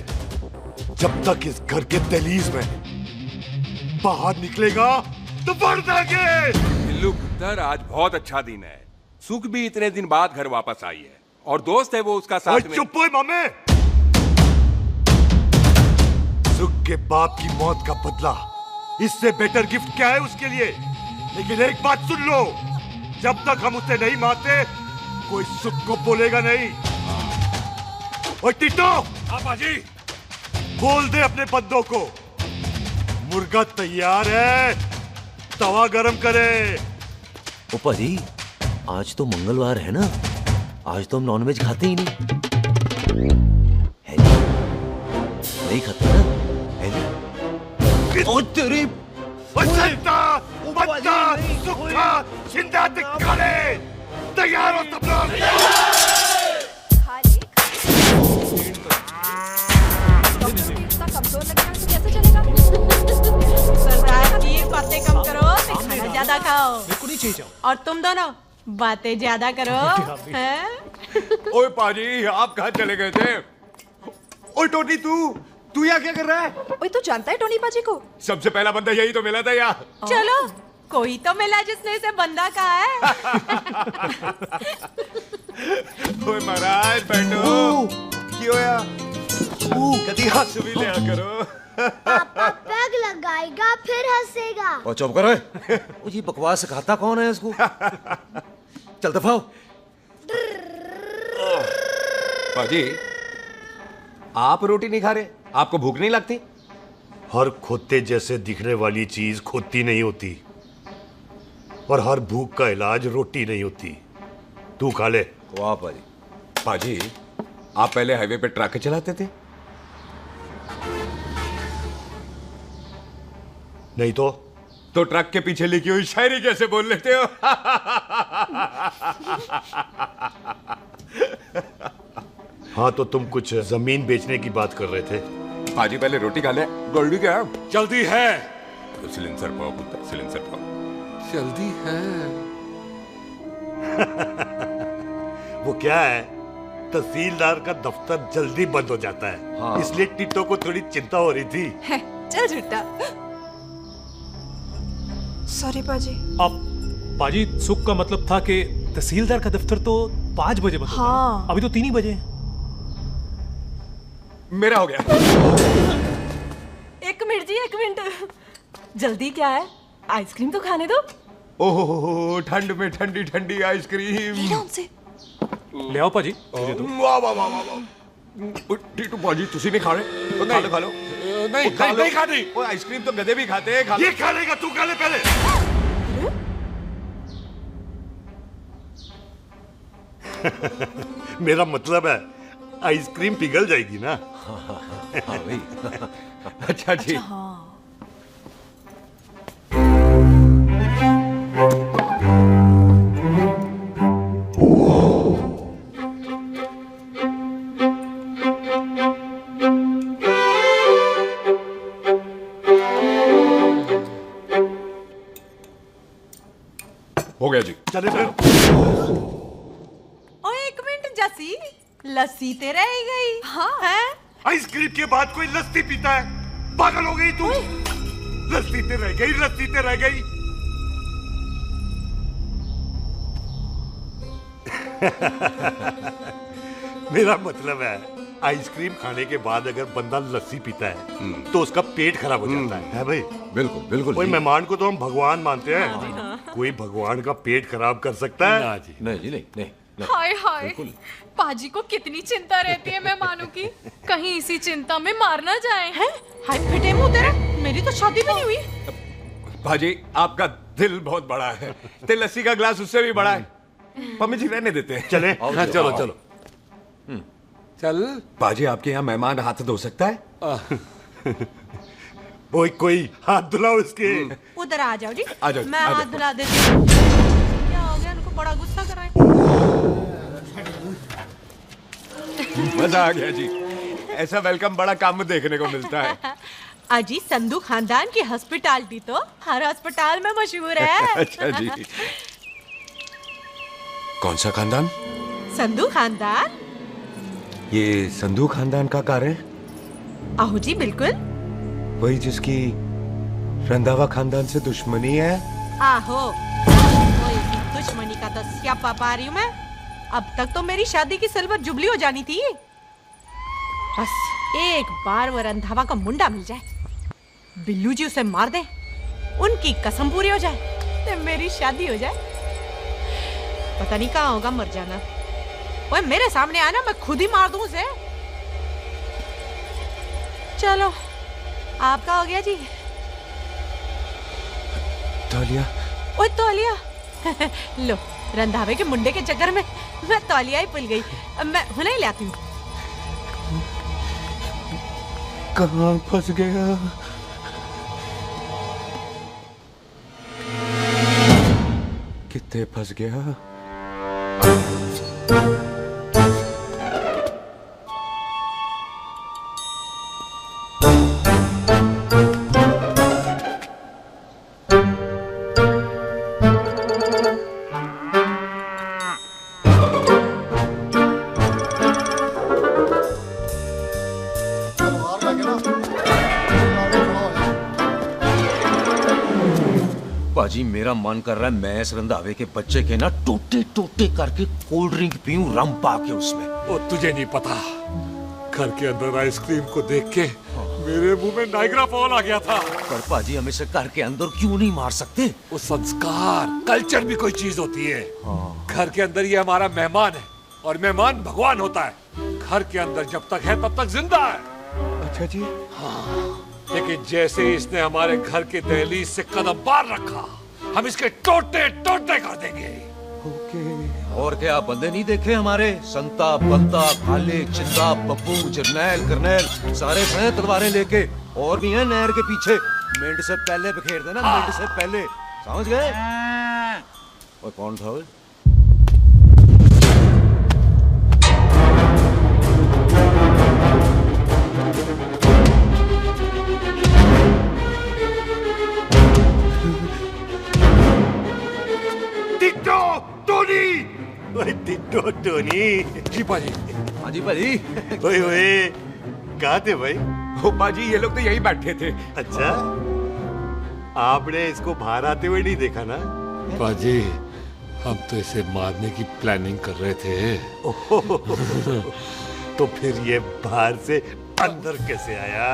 जब तक इस घर के दहलीज में। बाहर निकलेगा तो बढ़ देंगे। बिल्लू पुत्र, आज बहुत अच्छा दिन है। सुख भी इतने दिन बाद घर वापस आई है और दोस्त है वो उसका साथ में। चुप हो मामे। सुख के बाप की मौत का बदला, इससे बेटर गिफ्ट क्या है उसके लिए? लेकिन एक बात सुन लो, जब तक हम उसे नहीं मारते कोई सुख को बोलेगा नहीं। और टिट्टो, पाजी, बोल दे अपने बंदों को मुर्गा तैयार है, तवा गरम करे। ओ पाजी, आज तो मंगलवार है ना, आज तो हम नॉनवेज खाते ही नहीं है जी? नहीं खाते ना है जी? ओ तेरी बच्चा, बच्चा, सुखा, जिंदा दिखाने, तैयार हो सब लोग। इतना कमजोर लग रहा है तो कैसे चलेगा? सरदार जी बातें कम करो, खाना ज्यादा खाओ। मेरे को नहीं चाहिए। और तुम दोनों बातें ज्यादा करो। हैं? ओए पाजी, आप कहाँ चले गए थे? ओए टोनी, तू यहाँ क्या कर रहा है? ओए तू जानता है टोनी पाजी को? सबसे पहला बंदा यही तो मिला था यहाँ। चलो कोई तो मिला जिसने इसे बंदा कहा है। ओए महाराज बैठो। क्यों यार? कभी हाथ से भी लिया करो। पापा पैग लगाएगा फिर हंसेगा। ओ चुप करो। ओ ये बकवास सिखाता कौन है इसको? चल दफा हो। पाजी, आप रोटी नहीं खा रहे? आपको भूख नहीं लगती? हर खोते जैसे दिखने वाली चीज खोती नहीं होती और हर भूख का इलाज रोटी नहीं होती। तू खा ले। वाह पाजी। पाजी, आप पहले हाईवे पे ट्रक चलाते थे? नहीं तो ट्रक के पीछे लिखी हुई शायरी कैसे बोल लेते हो? हाँ तो तुम कुछ जमीन बेचने की बात कर रहे थे। पाजी पहले रोटी खा ले। गोल्डी क्या? जल्दी है। तो सिलेंसर पाओ पुत्र, सिलेंसर पाओ। जल्दी है। वो क्या है, तहसीलदार का दफ्तर जल्दी बंद हो जाता है। हाँ। इसलिए टिट्टो को थोड़ी चिंता हो रही थी। चल झूठा। सॉरी पाजी। अब पाजी, सुख का मतलब था कि तहसीलदार का दफ्तर तो 5 बजे बंद होता है। हाँ। अभी तो 3 ही बजे। मेरा हो गया। एक मिनट जी, एक मिनट। जल्दी क्या है? आइसक्रीम तो खाने दो। ओहो, ठंड में ठंडी ठंडी आइसक्रीम। उनसे ले आओ पाजी। वाह वाह वाह वाह। टीटू पाजी, तुसी नहीं खा रहे? तो खा लो, खा लो। नहीं खाती। वो आइसक्रीम तो गधे भी खाते हैं। ये खा लेगा, तू खा ले पहले। मेरा मतलब है आइसक्रीम पिघल जाएगी ना। हाँ भाई। अच्छा जी। हो गया जी। चले फिर। ओ एक मिनट जसी, लस्सी ते रह गई। हाँ है? आइसक्रीम के बाद कोई लस्सी पीता है? पागल हो गई तू? लस्सी ते रह गई, लस्सी ते रह गई। मेरा मतलब है आइसक्रीम खाने के बाद अगर बंदा लस्सी पीता है तो उसका पेट खराब हो जाता है भाई? बिल्कुल बिल्कुल। कोई मेहमान को तो हम भगवान मानते हैं, कोई भगवान का पेट खराब कर सकता है? ना जी, नहीं जी, नहीं। हाय हाय, पाजी को कितनी चिंता रहती है मेहमानों की, कहीं इसी चिंता में मार ना जाए। हैं? हाय फिटे मुंह तेरा, मेरी तो शादी भी नहीं हुई। भाजी, आपका दिल बहुत बड़ा है। ते लस्सी का ग्लास उससे भी बड़ा है। मम्मी जी रहने देते हैं। चले? हाँ, चलो चलो। चल। पाजी, आपके यहाँ मेहमान हाथ धो सकता है? कोई हाथ धुलाओ इसके। उधर आ जाओ जी। आ जाओ, मैं आ जाओ। हाथ धुला देती हूँ। क्या हो गया, उनको बड़ा गुस्सा कर रहे हैं। मजा आ गया जी। ऐसा वेलकम बड़ा काम में देखने को मिलता है। अजी, संधू खानदान की हॉस्पिटैलिटी तो हर अस्पताल में मशहूर है। अच्छा जी। कौन सा खानदान? संधू खानदान। ये संधू खानदान का कार है? आहो जी, बिल्कुल वही जिसकी रंधावा खानदान से दुश्मनी है। आहो, वही दुश्मनी का तो स्यापा पा रही हूँ मैं। अब तक तो मेरी शादी की सिल्वर जुबली हो जानी थी। बस एक बार वो रंधावा का मुंडा मिल जाए, बिल्लू जी उसे मार दे, उनकी कसम पूरी हो जाए, तो मेरी शादी हो जाए। पता नहीं कहाँ होगा मर जाना। ओए मेरे सामने आना, मैं खुद ही मार दूं उसे। चलो आपका हो गया जी। तौलिया। ओए तौलिया लो, रंधावे के मुंडे के चक्कर में मैं तौलिया ही भूल गई। मैं हुने ही लाती हूँ। कहाँ फंस गया? कितने फंस गया? पाजी मेरा मन कर रहा है मैं इस रंधावे के बच्चे के ना टोटे टोटे करके कोल्ड ड्रिंक पीऊं, रम पाके उसमें। वो तुझे नहीं पता, घर के अंदर आइसक्रीम को देख के मेरे मुंह में नाइग्रा फॉल आ गया था। पर पाजी हम इसे घर के अंदर क्यों नहीं मार सकते? वो संस्कार कल्चर भी कोई चीज होती है। घर के अंदर ये हमारा मेहमान है और मेहमान भगवान होता है। घर के अंदर जब तक है तब तक जिंदा है। अच्छा जी। हाँ, लेकिन जैसे ही इसने हमारे घर के दहलीज से कदम बाहर रखा, हम इसके टोटे टोटे कर देंगे। और क्या बंदे नहीं देखे हमारे? संता, बंता, खाले, चिंदा, बब्बू, जरनैल, करनैल सारे हैं तलवारें लेके, और भी हैं नहर के पीछे। मिंट से पहले बिखेर देना, मिंट से पहले, समझ गए? और कौन था वो? Ditto Tony. ओए टिट्टो टोनी। जी पाजी। हाँ जी पाजी। ओए ओए कहाँ थे भाई? ओ पाजी ये लोग तो यही बैठे थे। अच्छा, आपने इसको बाहर आते हुए नहीं देखा ना? पाजी हम तो इसे मारने की प्लानिंग कर रहे थे। तो फिर ये बाहर से अंदर कैसे आया?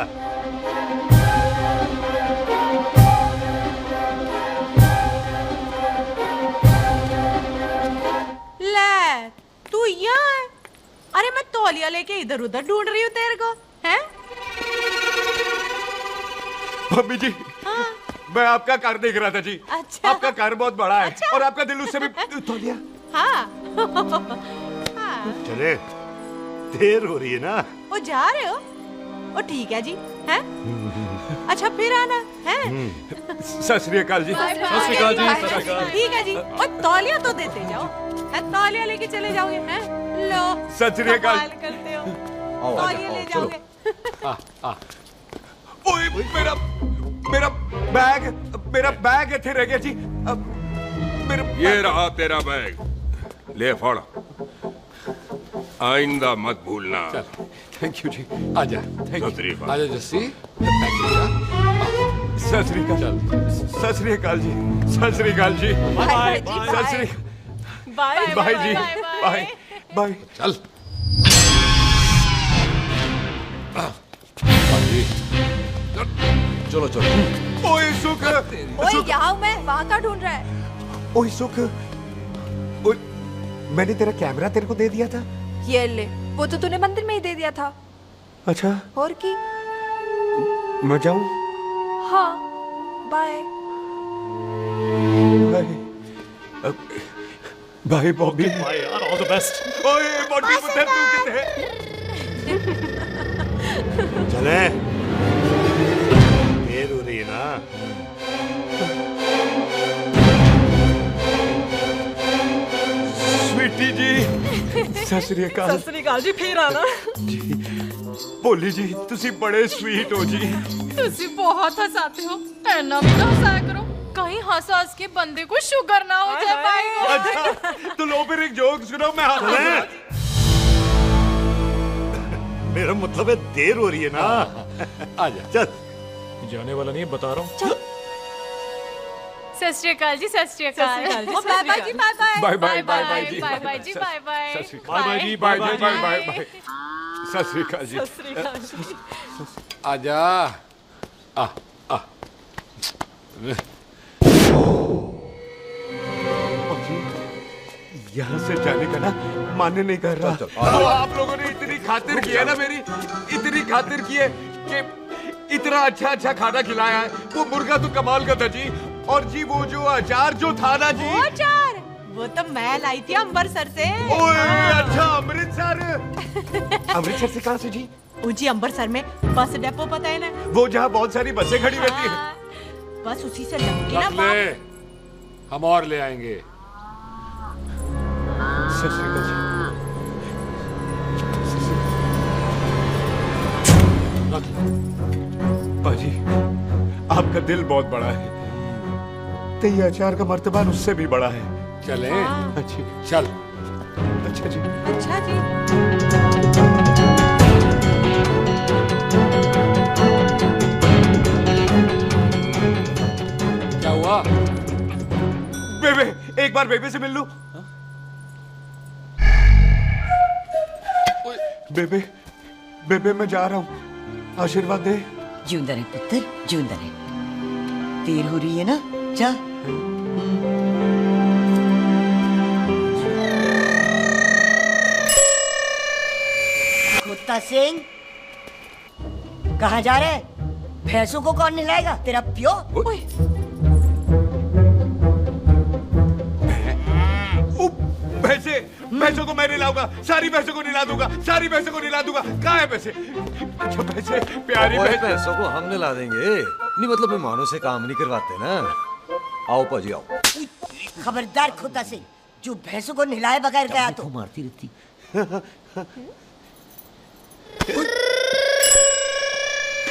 ले तू यहाँ है? अरे मैं तौलिया लेके इधर उधर ढूंढ रही हूँ तेरे को, हैं? भाभी जी। हाँ? मैं आपका कार देख रहा था जी। अच्छा। आपका कार बहुत बड़ा है। अच्छा। और आपका दिल उससे भी तौलिया। हाँ। चले, देर हो रही है ना? वो जा रहे हो? वो ठीक है जी, हैं? अच्छा फिर आना, हैं? सत श्री अकाल जी। सत श्री अकाल जी, सत श्री अकाल। ठीक है जी। और तौलिया तो देते जाओ, तौलिया लेके चले जाओगे, हैं? लो। सत श्री अकाल। कमाल करते हो। तौलिया ले जाओगे। ओए मेरा बैग इथे रह गया जी। ये रहा तेरा बैग, ले फड़। आइंदा मत भूलना। थैंक यू जी। आजा। आजा जस्सी। सत श्री अकाल। सत श्री अकाल जी। सत श्री अकाल जी। बाय सत श्री बाय बाय जी। Bye bye. चल। चलो चलो। ओए सुख। ओए यहाँ मैं, वहाँ का ढूंढ रहा है? ओए सुख, मैंने तेरा कैमरा तेरे को दे दिया था। ये ले, वो तो तूने मंदिर में ही दे दिया था। अच्छा। और की? मैं जाऊं? हाँ, बाय। बाय बॉबी। बाय यार, ऑल द बेस्ट। ओए बॉबी पुत्र तू किथे? चले, देर हो रही है ना? स्वीटी जी। सत श्री अकाल। सत श्री अकाल जी, फिर आना। जी भोली जी तुसी बड़े स्वीट हो जी। तुसी बहुत हंसाते हो, ऐना भी ना हंसाया करो, कहीं हंस के बंदे को शुगर ना हो जाए भाई को। अच्छा तो लो फिर एक जोक सुनो, मैं हंस। मेरा मतलब है देर हो रही है ना? आजा चल। जाने वाला नहीं, बता रहा हूँ। सत श्री अकाल जी, सत श्री अकाल। बाय बाय जी, bye bye bye. Bye bye bye जी। बाय बाय जी, बाय बाय। सत श्री अकाल। बाय जी, बाय बाय बाय बाय। सत श्री अकाल जी। सत श्री अकाल जी। आजा। यहाँ से जाने का ना माने नहीं कर रहा। तो आप लोगों ने इतनी खातिर की है ना मेरी, इतनी खातिर की है कि इतना अच्छा अच्छा खाना खिलाया है। वो मुर्गा तो कमाल का था जी। और जी वो जो अचार जो था ना जी, वो अचार वो तो मैं लाई थी अमृतसर से। ओए अच्छा अमृतसर। अमृतसर से कहाँ से जी? जी अमृतसर में बस डिपो पता है ना, वो जहाँ बहुत सारी बसें खड़ी रहती है। बस उसी से लगती ना रख ले, हम और ले आएंगे। सत श्री अकाल जी। पाजी आपका दिल बहुत बड़ा है, तो ये अचार का मर्तबा उससे भी बड़ा है। चले? अच्छी चल। अच्छा जी। अच्छा जी। क्या हुआ? बेबे, एक बार बेबे से मिल लूं। बेबे, बेबे मैं जा रहा हूँ, आशीर्वाद दे। जिंदा रहे पुत्र, जिंदा रहे। देर हो रही है ना, जा। कुत्ता सिंह, कहाँ जा रहे? भैंसों को कौन नहलाएगा? तेरा प्यो? भैंसों को मैं नहलाऊंगा, सारी भैंसों को नहला दूंगा, सारी भैंसों को नहला दूंगा। कहाँ है पैसे? अच्छा पैसे, प्यारी भैंसों को हम नहला देंगे। नहीं मतलब मेहमानों से काम नहीं करवाते ना। आओ पाजी आओ। खबरदार कुत्ता सिंह, जो भैंसों को नहलाए बगैर गया तो मारती रहती।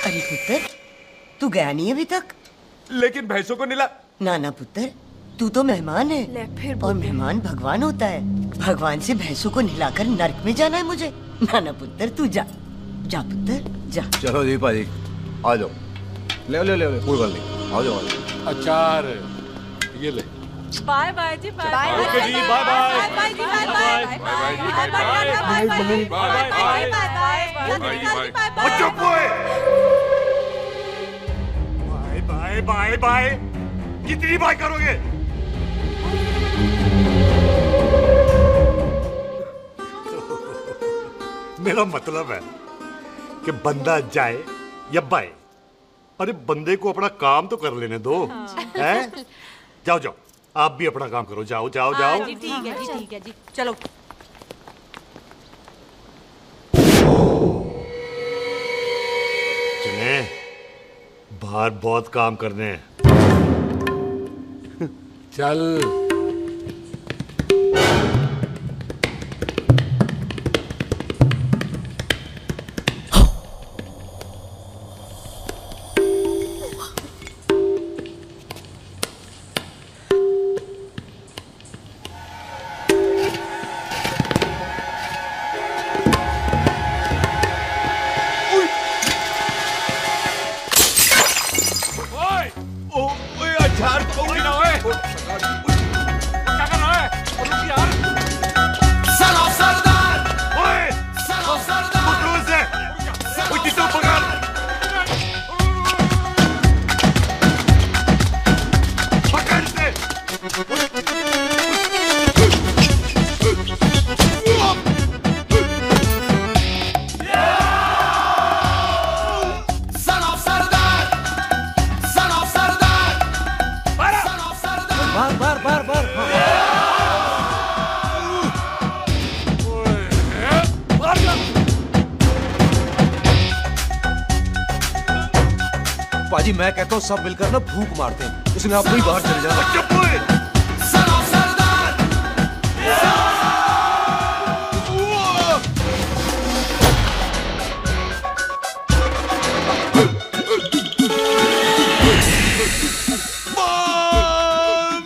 अरे पुत्र, तू गया नहीं अभी तक? लेकिन भैंसों को नहला। ना ना पुत्र, तू तो मेहमान है और मेहमान भगवान होता है। भगवान से भैंसों को नहलाकर नरक में जाना है मुझे? ना ना पुत्र, तू जा, जा पुत्र जा। चलो जी पाजी, आ जाओ। ले ले ले कोई बात नहीं, आ जाओ। अचार ये ले। बाय बाय जी, बाय बाय। ओके जी, बाय बाय। बाय जी, bye bye. Bye bye bye bye bye bye. कितनी बाय करोगे? मेरा मतलब है कि बंदा जाए या बाय, अरे बंदे को अपना काम तो कर लेने दो। हैं? जाओ जाओ, आप भी अपना काम करो। जाओ जाओ जाओ। जी ठीक है जी, ठीक है जी, चलो। चले, बाहर बहुत काम करने हैं। चल। पाजी मैं कहता हूँ सब मिलकर ना भूख मारते हैं, इसलिए आप ही बाहर चले जाओ।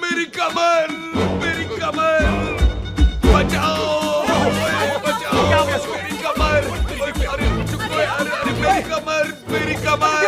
मेरी कमर, मेरी कमर, बचाओ, बचाओ, मेरी कमर, अरे मेरी कमर, मेरी कमर।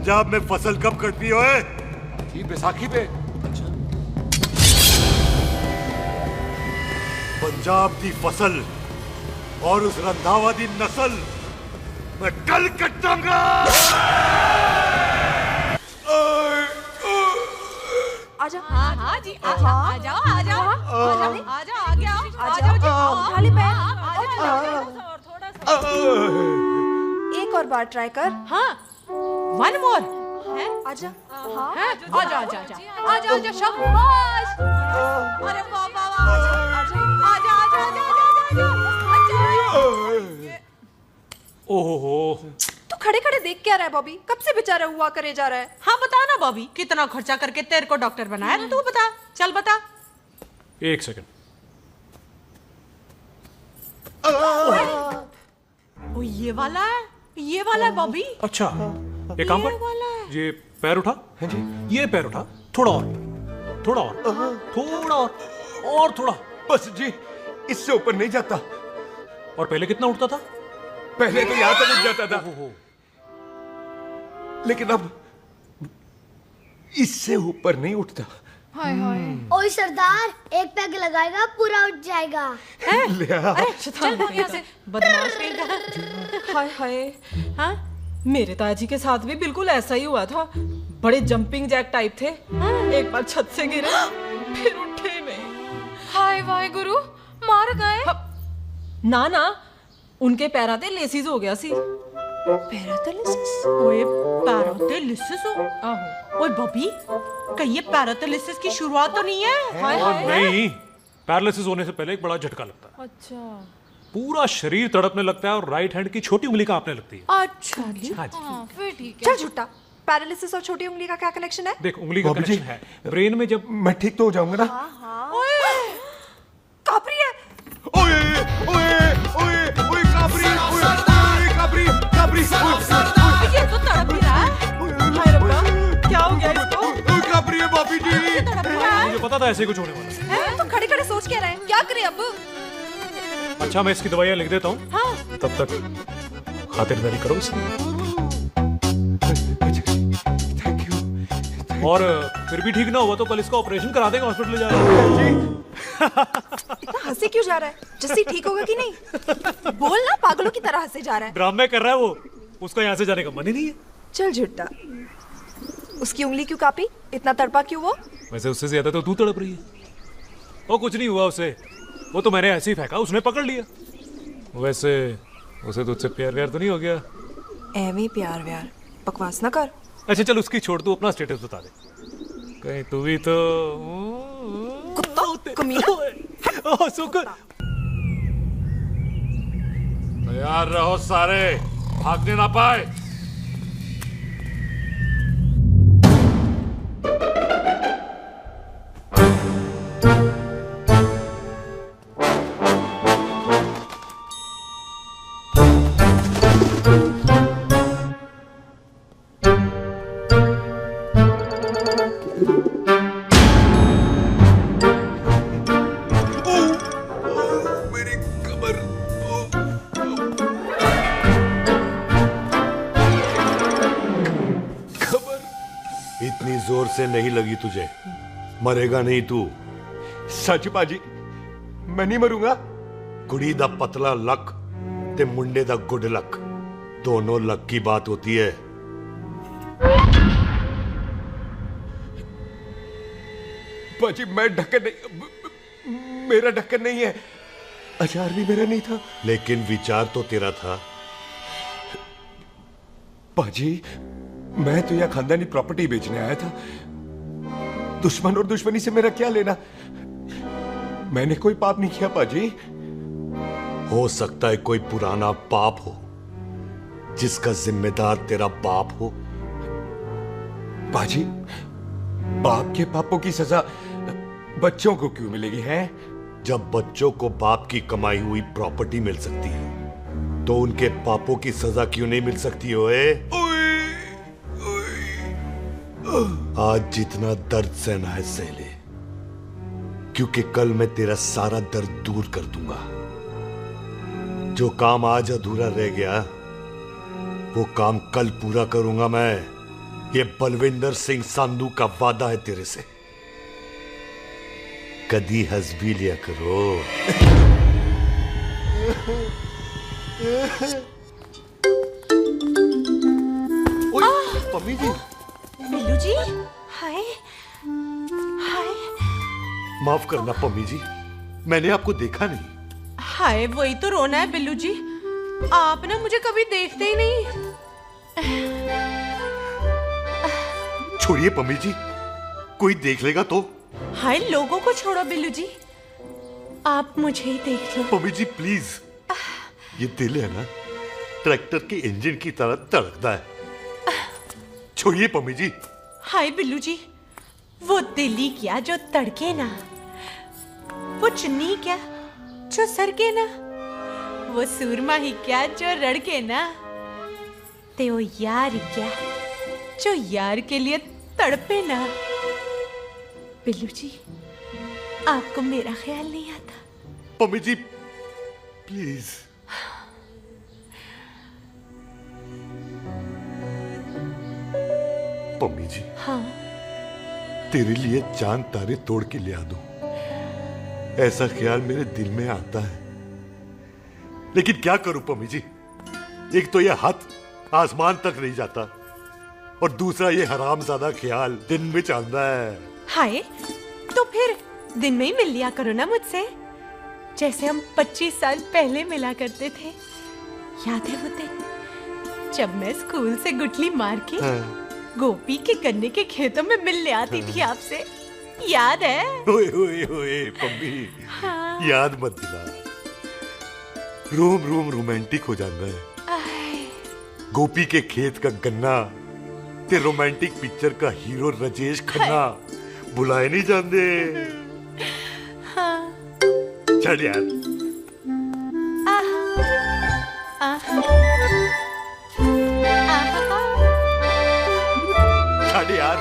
पंजाब में फसल कब कटती हो? थी बैसाखी पे। पंजाब की फसल और उस रंधावा दी नस्ल मैं कल कटाऊंगा। आजा। हाँ हाँ जी आजा आजा आजा आजा आजा आ गया आजा उठा ले पैर। एक और बार ट्राई कर। हाँ वन मोर है। आजा। हाँ आजा आजा आजा आजा आजा शाबाश। अरे वाह वाह वाह आजा आजा आजा आजा आजा। ओहो तू खड़े खड़े देख क्या रहा है बॉबी? कब से बेचारा हुआ करे जा रहा है? हाँ बता ना बॉबी, कितना खर्चा करके तेरे को डॉक्टर बनाया? तू बता, चल बता। एक सेकंड। ओ ये वाला है बॉबी। अच्छा एक काम कर, ये पैर उठा। है जी। ये पैर उठा, थोड़ा और थोड़ा और थोड़ा और थोड़ा। बस जी, इससे ऊपर नहीं जाता। और पहले कितना उठता था? पहले तो यहां तक उठ जाता था, लेकिन अब इससे ऊपर नहीं उठता। हाय हाय। ओए सरदार, एक पैग लगाएगा पूरा उठ जाएगा। अरे चल यहाँ से, बदमाश कहीं। हाय हाय। हाँ मेरे ताजी के साथ भी बिल्कुल ऐसा ही हुआ था। बड़े जंपिंग जैक टाइप थे। एक बार छत से गिरे फिर उठे नहीं। हाय वाहे गुरु, मार गए? ना ना, उनके पैरा ते लेसिस हो गया सी। पैरालिसिस? ओए पैरालिसिस हो? आहो। ओए बॉबी, कहीं ये पैरालिसिस की शुरुआत तो नहीं है? हाय हाय। नहीं, पैरालिसिस होने से पहले एक बड़ा झटका लगता है। अच्छा। पूरा शरीर तड़पने लगता है और राइट हैंड की छोटी उंगली कांपने लगती है। अच्छा जी। हाँ, फिर ठीक है। चल झूठा, पैरालिसिस और छोटी उंगली का क्या कनेक्शन है? देख उंगली का कनेक्शन है ब्रेन में। जब मैं ठीक तो हो जाऊंगा ना? कापरी है। ओए ओए ओए ओए काबरी, ओए काबरी काबरी। ये तो तड़प ही रहा है। हाय रब्बा, क्या हो गया इसको? ओए काबरी है बाबी जी। मुझे पता था ऐसे कुछ होने वाला है। तुम खड़े खड़े सोच क्या रहे हैं? क्या करें अब? अच्छा मैं इसकी दवाइयाँ लिख देता हूँ। हाँ। तब तक खातिरदारी करो उसकी। और फिर भी ठीक ना हुआ तो कल इसका ऑपरेशन करा देंगे, हॉस्पिटल ले जाएगा। इतना हंसे क्यों जा रहा है? जस्सी ठीक होगा कि नहीं? बोल ना, पागलों की तरह हंसे जा रहा है। ड्रामे कर रहा है वो, उसका यहाँ से जाने का मन ही नहीं है। चल झुट्टा, उसकी उंगली क्यों कापी? इतना तड़पा क्यों वो? वैसे उससे ज्यादा तो तू तड़प रही है। वो कुछ नहीं हुआ उसे, वो तो मैंने ऐसे ही फेंका, उसने पकड़ लिया। वैसे उसे तुझसे प्यार व्यार तो नहीं हो गया? एਵੇਂ प्यार व्यार बकवास ना कर। अच्छा चल उसकी छोड़, तू अपना स्टेटस बता दे। कहीं तू भी तो कुत्ता कमीना। सुकर। तैयार रहो सारे, भागने ना पाए। इतनी जोर से नहीं लगी तुझे, मरेगा नहीं तू। सच बाजी, मैं नहीं मरूंगा। कुड़ी दा पतला लक ते मुंडे दा गुड लक, दोनों लक की बात होती है। बाजी मैं ढक्कन नहीं, मेरा ढक्कन नहीं है। अचार भी मेरा नहीं था। लेकिन विचार तो तेरा था। बाजी मैं तो यह खानदानी प्रॉपर्टी बेचने आया था। दुश्मन और दुश्मनी से मेरा क्या लेना? मैंने कोई पाप नहीं किया बाजी। हो सकता है कोई पुराना पाप हो जिसका जिम्मेदार तेरा बाप हो। बाजी बाप के पापों की सजा बच्चों को क्यों मिलेगी है? जब बच्चों को बाप की कमाई हुई प्रॉपर्टी मिल सकती है तो उनके पापों की सजा क्यों नहीं मिल सकती? ओए आज जितना दर्द सहना है सह ले, क्योंकि कल मैं तेरा सारा दर्द दूर कर दूंगा। जो काम आज अधूरा रह गया वो काम कल पूरा करूंगा मैं। ये बलविंदर सिंह संधू का वादा है तेरे से, कदी हंस भी लिया करो। पम्मी जी। बिल्लू जी, हाय हाय। माफ करना पम्मी जी, मैंने आपको देखा नहीं। हाय, वही तो रोना है बिल्लू जी, आप ना मुझे कभी देखते ही नहीं। छोड़िए पम्मी जी, कोई देख लेगा तो। हाय, लोगों को छोड़ो बिल्लू जी, आप मुझे ही देख लो। पम्मी जी प्लीज, ये दिल है ना, ट्रैक्टर के इंजन की तरह धड़कता है। छोड़िए पम्मी जी। हाय बिल्लू जी, वो दिल ही क्या जो तड़के ना, वो चुन्नी क्या जो सरके ना, वो सूरमा ही क्या जो रड़के ना, ते वो यार ही क्या जो यार के लिए तड़पे ना। बिल्लू जी, आपको मेरा ख्याल नहीं आता? पम्मी जी प्लीज। पम्मी जी, हाँ, तेरे लिए चांद तारे तोड़ के ले आ दूं, ऐसा ख्याल मेरे दिल में आता है, लेकिन क्या करूं पम्मी जी, एक तो ये हाथ आसमान तक नहीं जाता और दूसरा ये हरामजादा ख्याल दिन में चलता है। हाय, तो फिर दिन में ही मिल लिया करो ना मुझसे, जैसे हम 25 साल पहले मिला करते थे। याद है वो दिन जब मैं स्कूल से गुटली मार के गोपी के गन्ने के खेतों में मिलने आती थी आपसे, याद है? ओए ओए ओए पम्मी, हाँ। याद मत दिला, रोम रोम रोमांटिक हो जाता है। गोपी के खेत का गन्ना ते रोमांटिक पिक्चर का हीरो राजेश खन्ना बुलाए नहीं जाते। हाँ। चल यार। चल यार।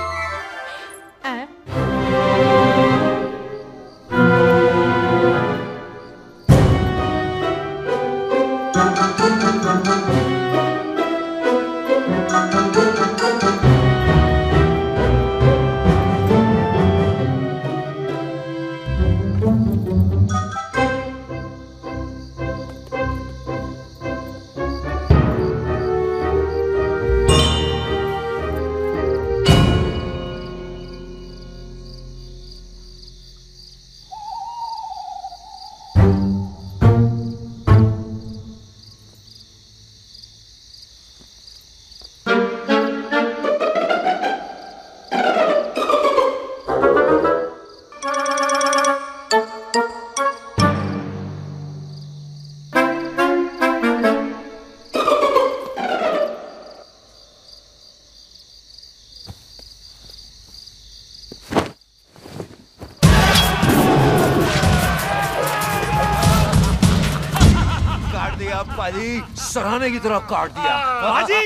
सराहने की तरह काट दिया। बाजी,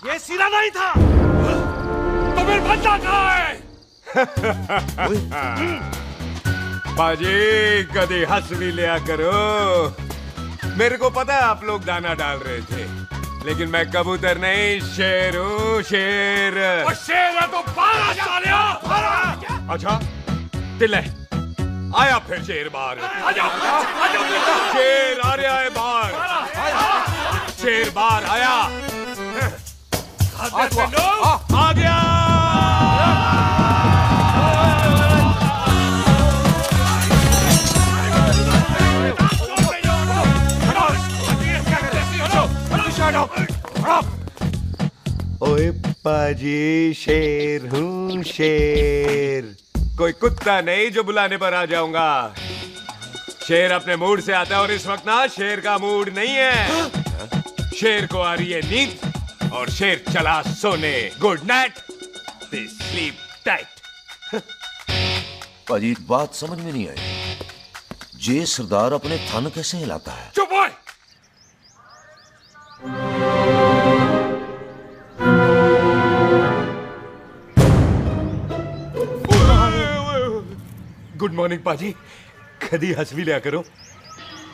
ये सिरा नहीं था। तो फिर बंदा कहाँ है? बाजी, कभी हंस भी लिया करो। मेरे को पता है आप लोग दाना डाल रहे थे, लेकिन मैं कबूतर नहीं, शेर हूँ, शेर। और शेर है तो 12 सालिया। अच्छा, तिले आया फिर शेर बाहर। शेर आ रहा है बाहर। शेर बाहर आया। आ गया। ओए पाजी, शेर हूँ, शेर। कोई कुत्ता नहीं जो बुलाने पर आ जाऊंगा। शेर अपने मूड से आता है और इस वक्त ना शेर का मूड नहीं है। शेर को आ रही है नींद और शेर चला सोने। Good night, sleep tight. पाजी, एक बात समझ में नहीं आई, जे सरदार अपने थन कैसे हिलाता है? चुप हो। गुड मॉर्निंग पाजी, कदी हंस भी लिया करो।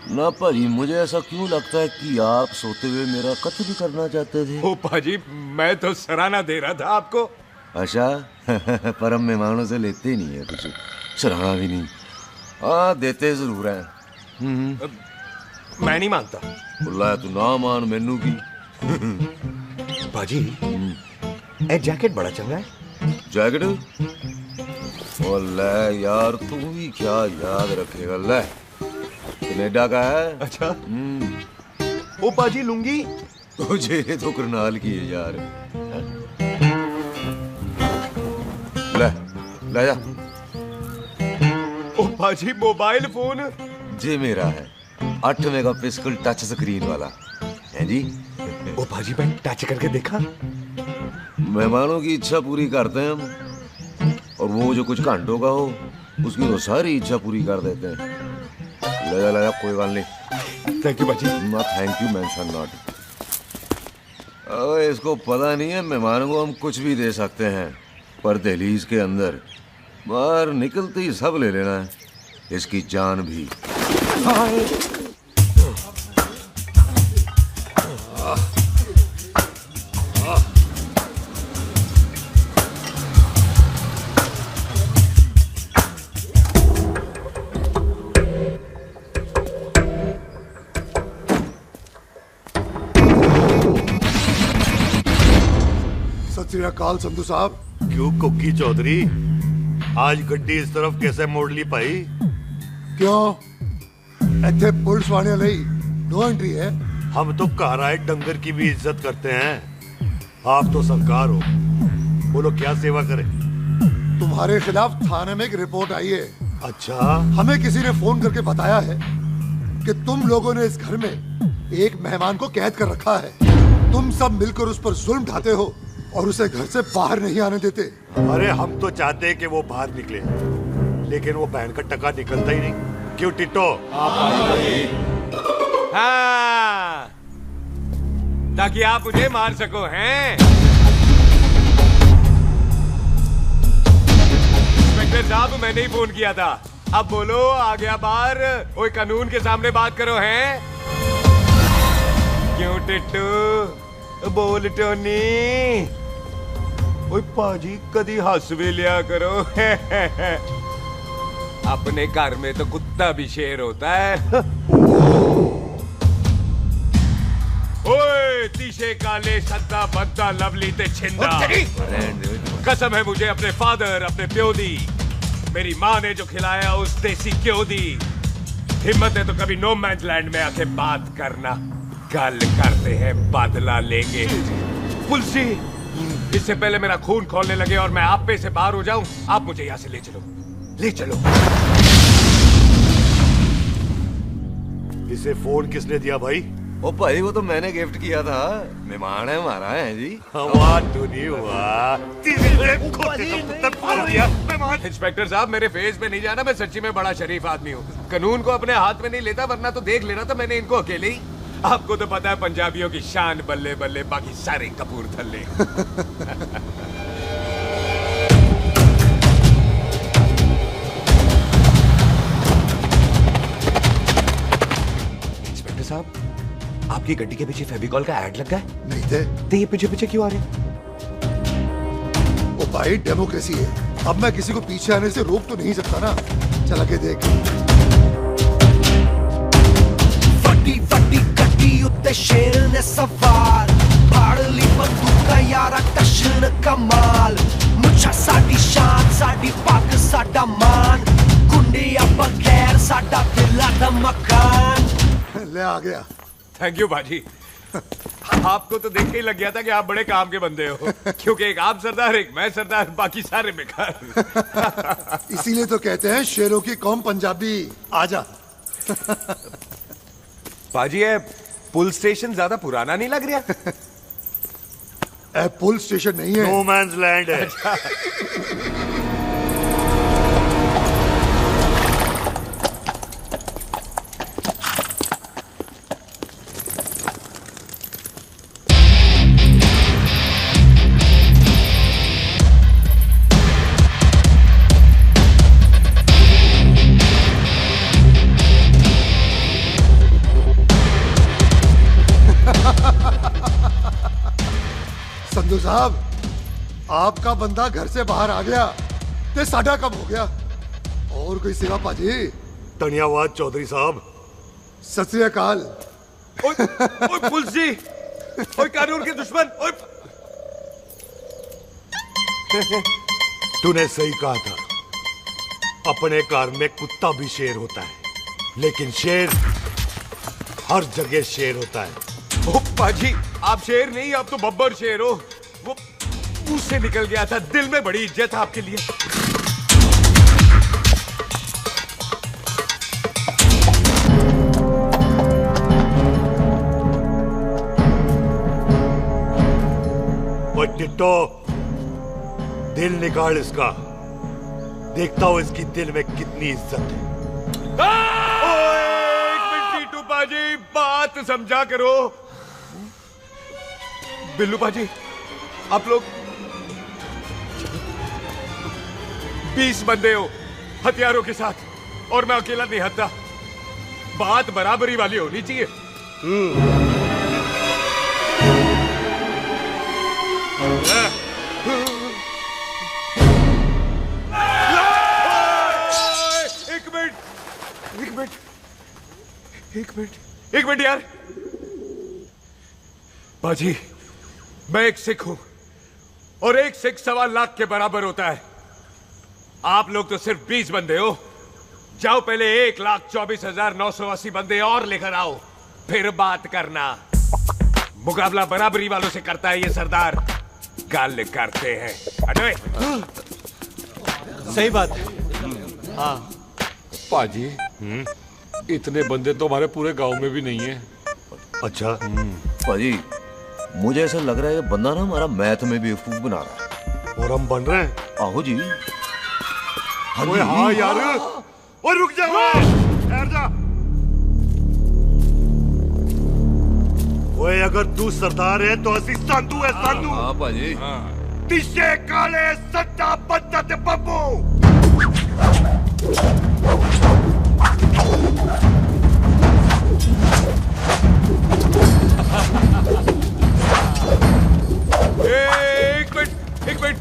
ना भाजी, मुझे ऐसा क्यों लगता है कि आप सोते हुए मेरा कत्ल करना चाहते थे? ओ पाजी, मैं तो सराहना दे रहा था आपको। अच्छा पर हम मेहमानों से लेते ही नहीं है कुछ, सराहना भी नहीं। हाँ देते जरूर हैं। मैं नहीं मानता। बुला तू ना मान मैनू की। पाजी ए जैकेट बड़ा चंगा है। जैकेट? ओ ले यार, तू भी क्या याद रखेगा। ले कनेडा का है। अच्छा। ओ पाजी लुंगी? तुझे तो करनाल की है यार। ले ले जा। ओ पाजी मोबाइल फोन? जी मेरा है, 8 मेगापिक्सल टच स्क्रीन वाला है जी। ओ पाजी मैं टच करके देखा। मेहमानों की इच्छा पूरी करते हैं हम, और वो जो कुछ घंटों का हो उसकी तो सारी इच्छा पूरी कर देते हैं। ले जा कोई बात नहीं। थैंक यू बाजी। ना थैंक यू मेंशन नॉट। इसको पता नहीं है मेहमानों को हम कुछ भी दे सकते हैं, पर दहलीज के अंदर बाहर निकलते ही सब ले लेना है, इसकी जान भी। सत श्री अकाल संधू साहब। क्यों कुक्की चौधरी, आज गड्डी इस तरफ कैसे मोड़ ली भाई? क्यों इतने पुलिस वाले नहीं नो एंट्री है? हम तो घर आए डंगर की भी इज्जत करते हैं। आप तो सरकार हो, बोलो क्या सेवा करें? तुम्हारे खिलाफ थाने में एक रिपोर्ट आई है। अच्छा? हमें किसी ने फोन करके बताया है कि तुम लोगों ने इस घर में एक मेहमान को कैद कर रखा है। तुम सब मिलकर उस पर जुल्म ढाते हो और उसे घर से बाहर नहीं आने देते। अरे हम तो चाहते हैं कि वो बाहर निकले, लेकिन वो बहन का टका निकलता ही नहीं। क्यों टिट्टो? हाँ, ताकि आप मुझे मार सको हैं। इंस्पेक्टर साहब, मैंने ही फोन किया था। अब बोलो, आ गया बाहर? ओए कानून के सामने बात करो हैं। क्यों टिट्टू? बोल टोनी। ओए पाजी, कदी हंस भी लिया करो। अपने घर में तो कुत्ता भी शेर होता है। ओए तीशे काले सद्दा बद्दा लवली ते छिंदा, कसम है मुझे अपने फादर, अपने प्यो दी, मेरी माँ ने जो खिलाया उस देसी क्यों दी। हिम्मत है तो कभी नो मैन लैंड में आके बात करना। कल करते हैं, बदला लेंगे। पुलसी, इससे पहले मेरा खून खोलने लगे और मैं आप पे से बाहर हो जाऊं, आप मुझे यहाँ से ले चलो, ले चलो। इसे फोन किसने दिया भाई? ओ भाई, वो तो मैंने गिफ्ट किया था। मेहमान है हमारा है जी। वाह टोनी वाह। इंस्पेक्टर साहब, मेरे फेस पे नहीं जाना, मैं सच्ची में बड़ा शरीफ आदमी हूँ। कानून को अपने हाथ में नहीं लेता, वरना तो देख लेना था मैंने इनको अकेले ही। आपको तो पता है पंजाबियों की शान बल्ले बल्ले, बाकी सारे कपूरथले। इंस्पेक्टर साहब, आपकी गड्डी के पीछे फेविकॉल का ऐड लग गया है? नहीं थे। तो ये पीछे पीछे क्यों आ रहे? ओ भाई, डेमोक्रेसी है। अब मैं किसी को पीछे आने से रोक तो नहीं सकता ना। चला के देख। वड्डी वड्डी गड्डी उत्ते शेर ने सवार, फाड़ ली बंदूका यारा टशन कमाल। मुछा साडी शान, साडी पग साडा मान, गुंडिया बगैर साडा दिला दा मकान। ले आ गया। थैंक यू बाजी। आपको तो देख के ही लग गया था कि आप बड़े काम के बंदे हो, क्योंकि एक आप सरदार, एक मैं सरदार, बाकी सारे बेकार। इसीलिए तो कहते हैं शेरों की कौम पंजाबी। आजा। बाजी, ये पुल स्टेशन ज्यादा पुराना नहीं लग रहा? पुल स्टेशन नहीं है, नो मैन्स लैंड है। साहब, आपका बंदा घर से बाहर आ गया ते साडा कम हो गया। और कोई सेवा पाजी? धन्यवाद चौधरी साहब। सत श्री अकाल। ओए पुलिस जी, ओए कानून के दुश्मन, ओए। तूने सही कहा था, अपने घर में कुत्ता भी शेर होता है, लेकिन शेर हर जगह शेर होता है। ओ पाजी, आप शेर नहीं, आप तो बब्बर शेर हो। वो मुंह से निकल गया था, दिल में बड़ी इज्जत है आपके लिए। वो टिट्टो, दिल निकाल इसका, देखता हूं इसकी दिल में कितनी इज्जत है। एक मिनट टीटू पाजी, बात समझा करो। बिल्लू पाजी, आप लोग 20 बंदे हो हथियारों के साथ, और मैं अकेला नहीं हत्या। बात बराबरी वाली होनी चाहिए। एक मिनट यार। बाजी, मैं एक सिख हूं, और एक सिख 1.25 लाख के बराबर होता है। आप लोग तो सिर्फ 20 बंदे हो। जाओ पहले 1,24,980 बंदे और लेकर आओ, फिर बात करना। मुकाबला बराबरी वालों से करता है ये सरदार, गाल करते हैं। अरे सही बात है। हाँ पाजी, इतने बंदे तो हमारे पूरे गांव में भी नहीं है। अच्छा पाजी, मुझे ऐसा लग रहा है ये बंदा ना हमारा मैथ में बेवकूफ बना रहा है। और हम बन रहे हैं? आहो जी। हाँ जी। हाँ यार, और रुक जा, ठहर जा। ओए, अगर तू सरदार है तो असी संधू है, संधू। हाँ पाजी। तिशे काले सट्टा बद्दा ते बब्बू। एक मिनट।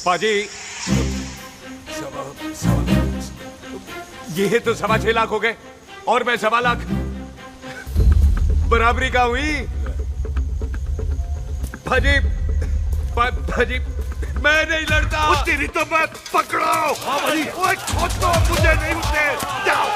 पाजी, ये तो 6.25 लाख हो गए, और मैं 1.25 लाख। बराबरी का हुई। भाजी, भाजी, मैं नहीं लड़ता। तेरी तो मैं पकड़ो। ओए, खुद तो मुझे नहीं उठे। जाओ।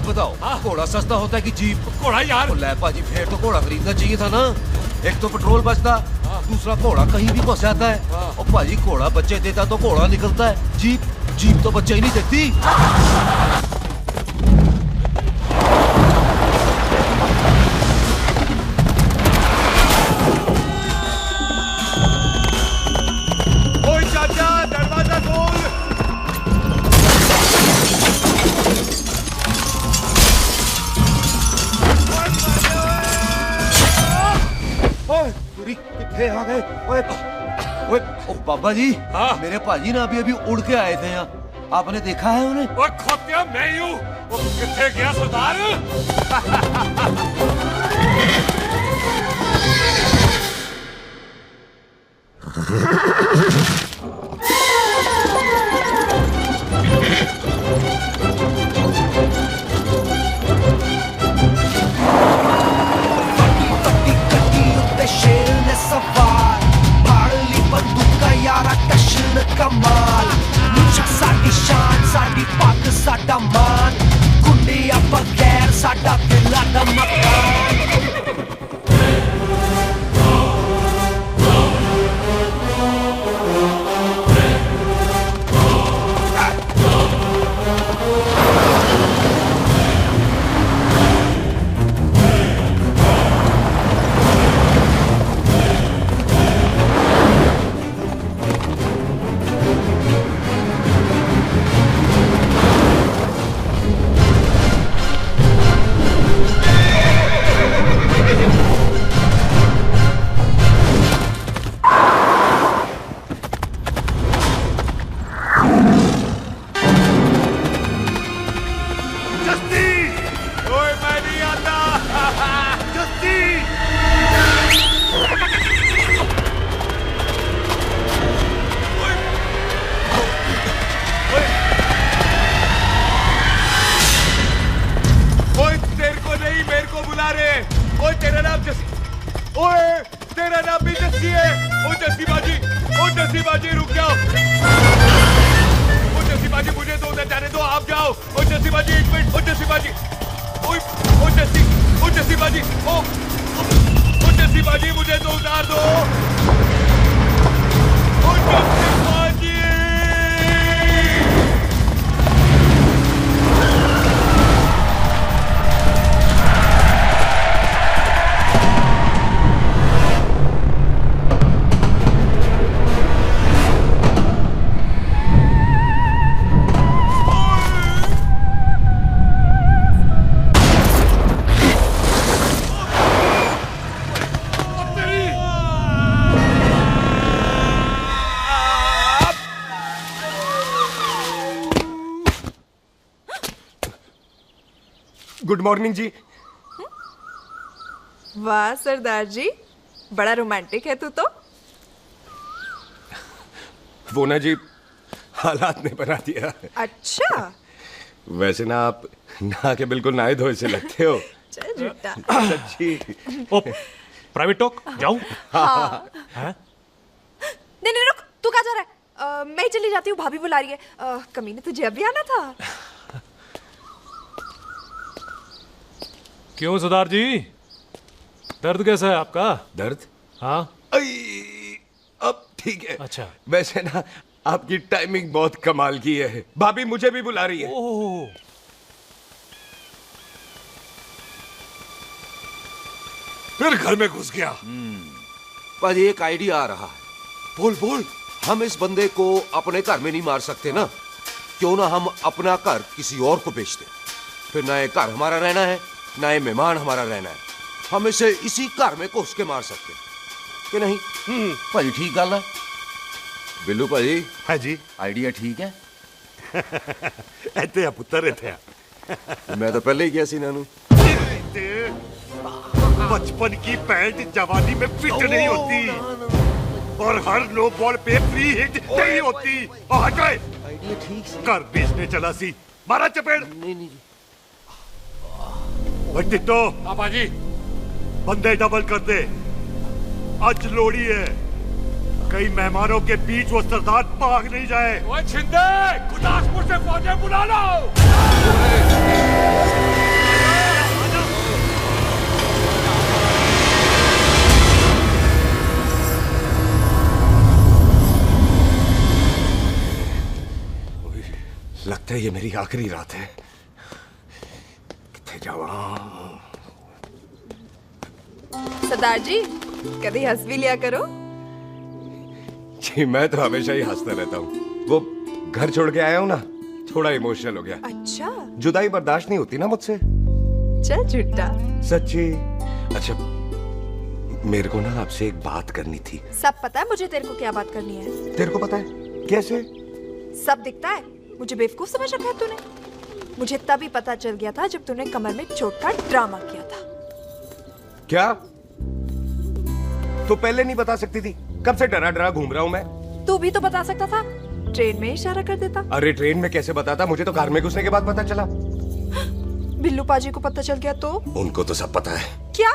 बात बताओ, घोड़ा सस्ता होता है कि जीप? घोड़ा यार। ले पाजी, फिर तो घोड़ा खरीदना चाहिए था ना। एक तो पेट्रोल बचता, दूसरा घोड़ा कहीं भी फंस जाता है। और पाजी घोड़ा बच्चे देता तो घोड़ा निकलता है, जीप तो बच्चे ही नहीं देती। ओए चाचा, दरवाजा खोल। कितने आ गए? ओए बाबा जी, मेरे पाजी ना अभी उड़ के आए थे यहाँ, आपने देखा है उन्हें? ओए खोतिया, मैं ही हूँ। वो कितने गया सरदार? शेर ने सवार फाड़ली बंदूका यारा टशन कमाल मुझा साडी शान साडी पग साडा मान कुंडिया बगैर साडा दिला दा मकान। गुड मॉर्निंग जी। वाह सरदार जी, बड़ा रोमांटिक है तू तो। वो ना जी, हालात ने बना दिया। अच्छा। वैसे ना आप नहा के बिल्कुल नहाए धोए से लगते हो। चल झूठा। सच्ची। प्राइवेट टॉक जाऊं? हाँ। हैं? नहीं रुक, तू कहाँ जा रहा है? मैं ही चली जाती हूँ, भाभी बुला रही है। कमीने तुझे अभी आना था। क्यों सरदार जी, दर्द कैसा है आपका? दर्द? हाँ। अब ठीक है। अच्छा। वैसे ना आपकी टाइमिंग बहुत कमाल की है। भाभी मुझे भी बुला रही है। ओह। फिर घर में घुस गया। पर एक आइडिया आ रहा है। बोल। हम इस बंदे को अपने घर में नहीं मार सकते ना, क्यों ना हम अपना घर किसी और को बेच दें। फिर ना ये घर हमारा रहना है, ना ये मेहमान हमारा रहना है। हम इसे इसी घर में घुस के मार सकते कि नहीं? भाजी ठीक गल है। बिल्लू भाजी। हाँ जी। आइडिया ठीक है। इत्थे आ पुत्तर, इत्थे आ। मैं तो पहले ही गया सी नानू। बचपन की पैंट जवानी में फिट नहीं होती, और हर नो बॉल पे फ्री हिट नहीं होती। और हटाए आइडिया ठीक से। घर बेचने चला सी, मारा चपेड़। नहीं। टिट्टो। हाँ बाजी। बंदे डबल कर दे, आज लोड़ी है। कई मेहमानों के बीच वो सरदार भाग नहीं जाए। ओए छिंदे, गुरदासपुर से फौजें बुला लो। लगता है ये मेरी आखिरी रात है। किथे जावा? सरदार जी कभी हंस भी लिया करो। जी मैं तो हमेशा ही हंसता रहता हूँ। वो घर छोड़ के आया हूँ ना, थोड़ा इमोशनल हो गया। अच्छा, जुदाई बर्दाश्त नहीं होती ना मुझसे। चल झूठा। सच्ची। अच्छा, मेरे को ना आपसे एक बात करनी थी। सब पता है मुझे तेरे को क्या बात करनी है। तेरे को पता है? कैसे? सब दिखता है। मुझे बेवकूफ समझ रखा है तूने। मुझे तभी पता चल गया था जब तूने कमर में चोट का ड्रामा किया था। क्या? तो पहले नहीं बता सकती थी? कब से डरा डरा घूम रहा हूँ मैं। तू भी तो बता सकता था, ट्रेन में इशारा कर देता। अरे ट्रेन में कैसे बताता? मुझे तो कार में घुसने के बाद पता चला। बिल्लू पाजी को पता चल गया तो? उनको तो सब पता है। क्या?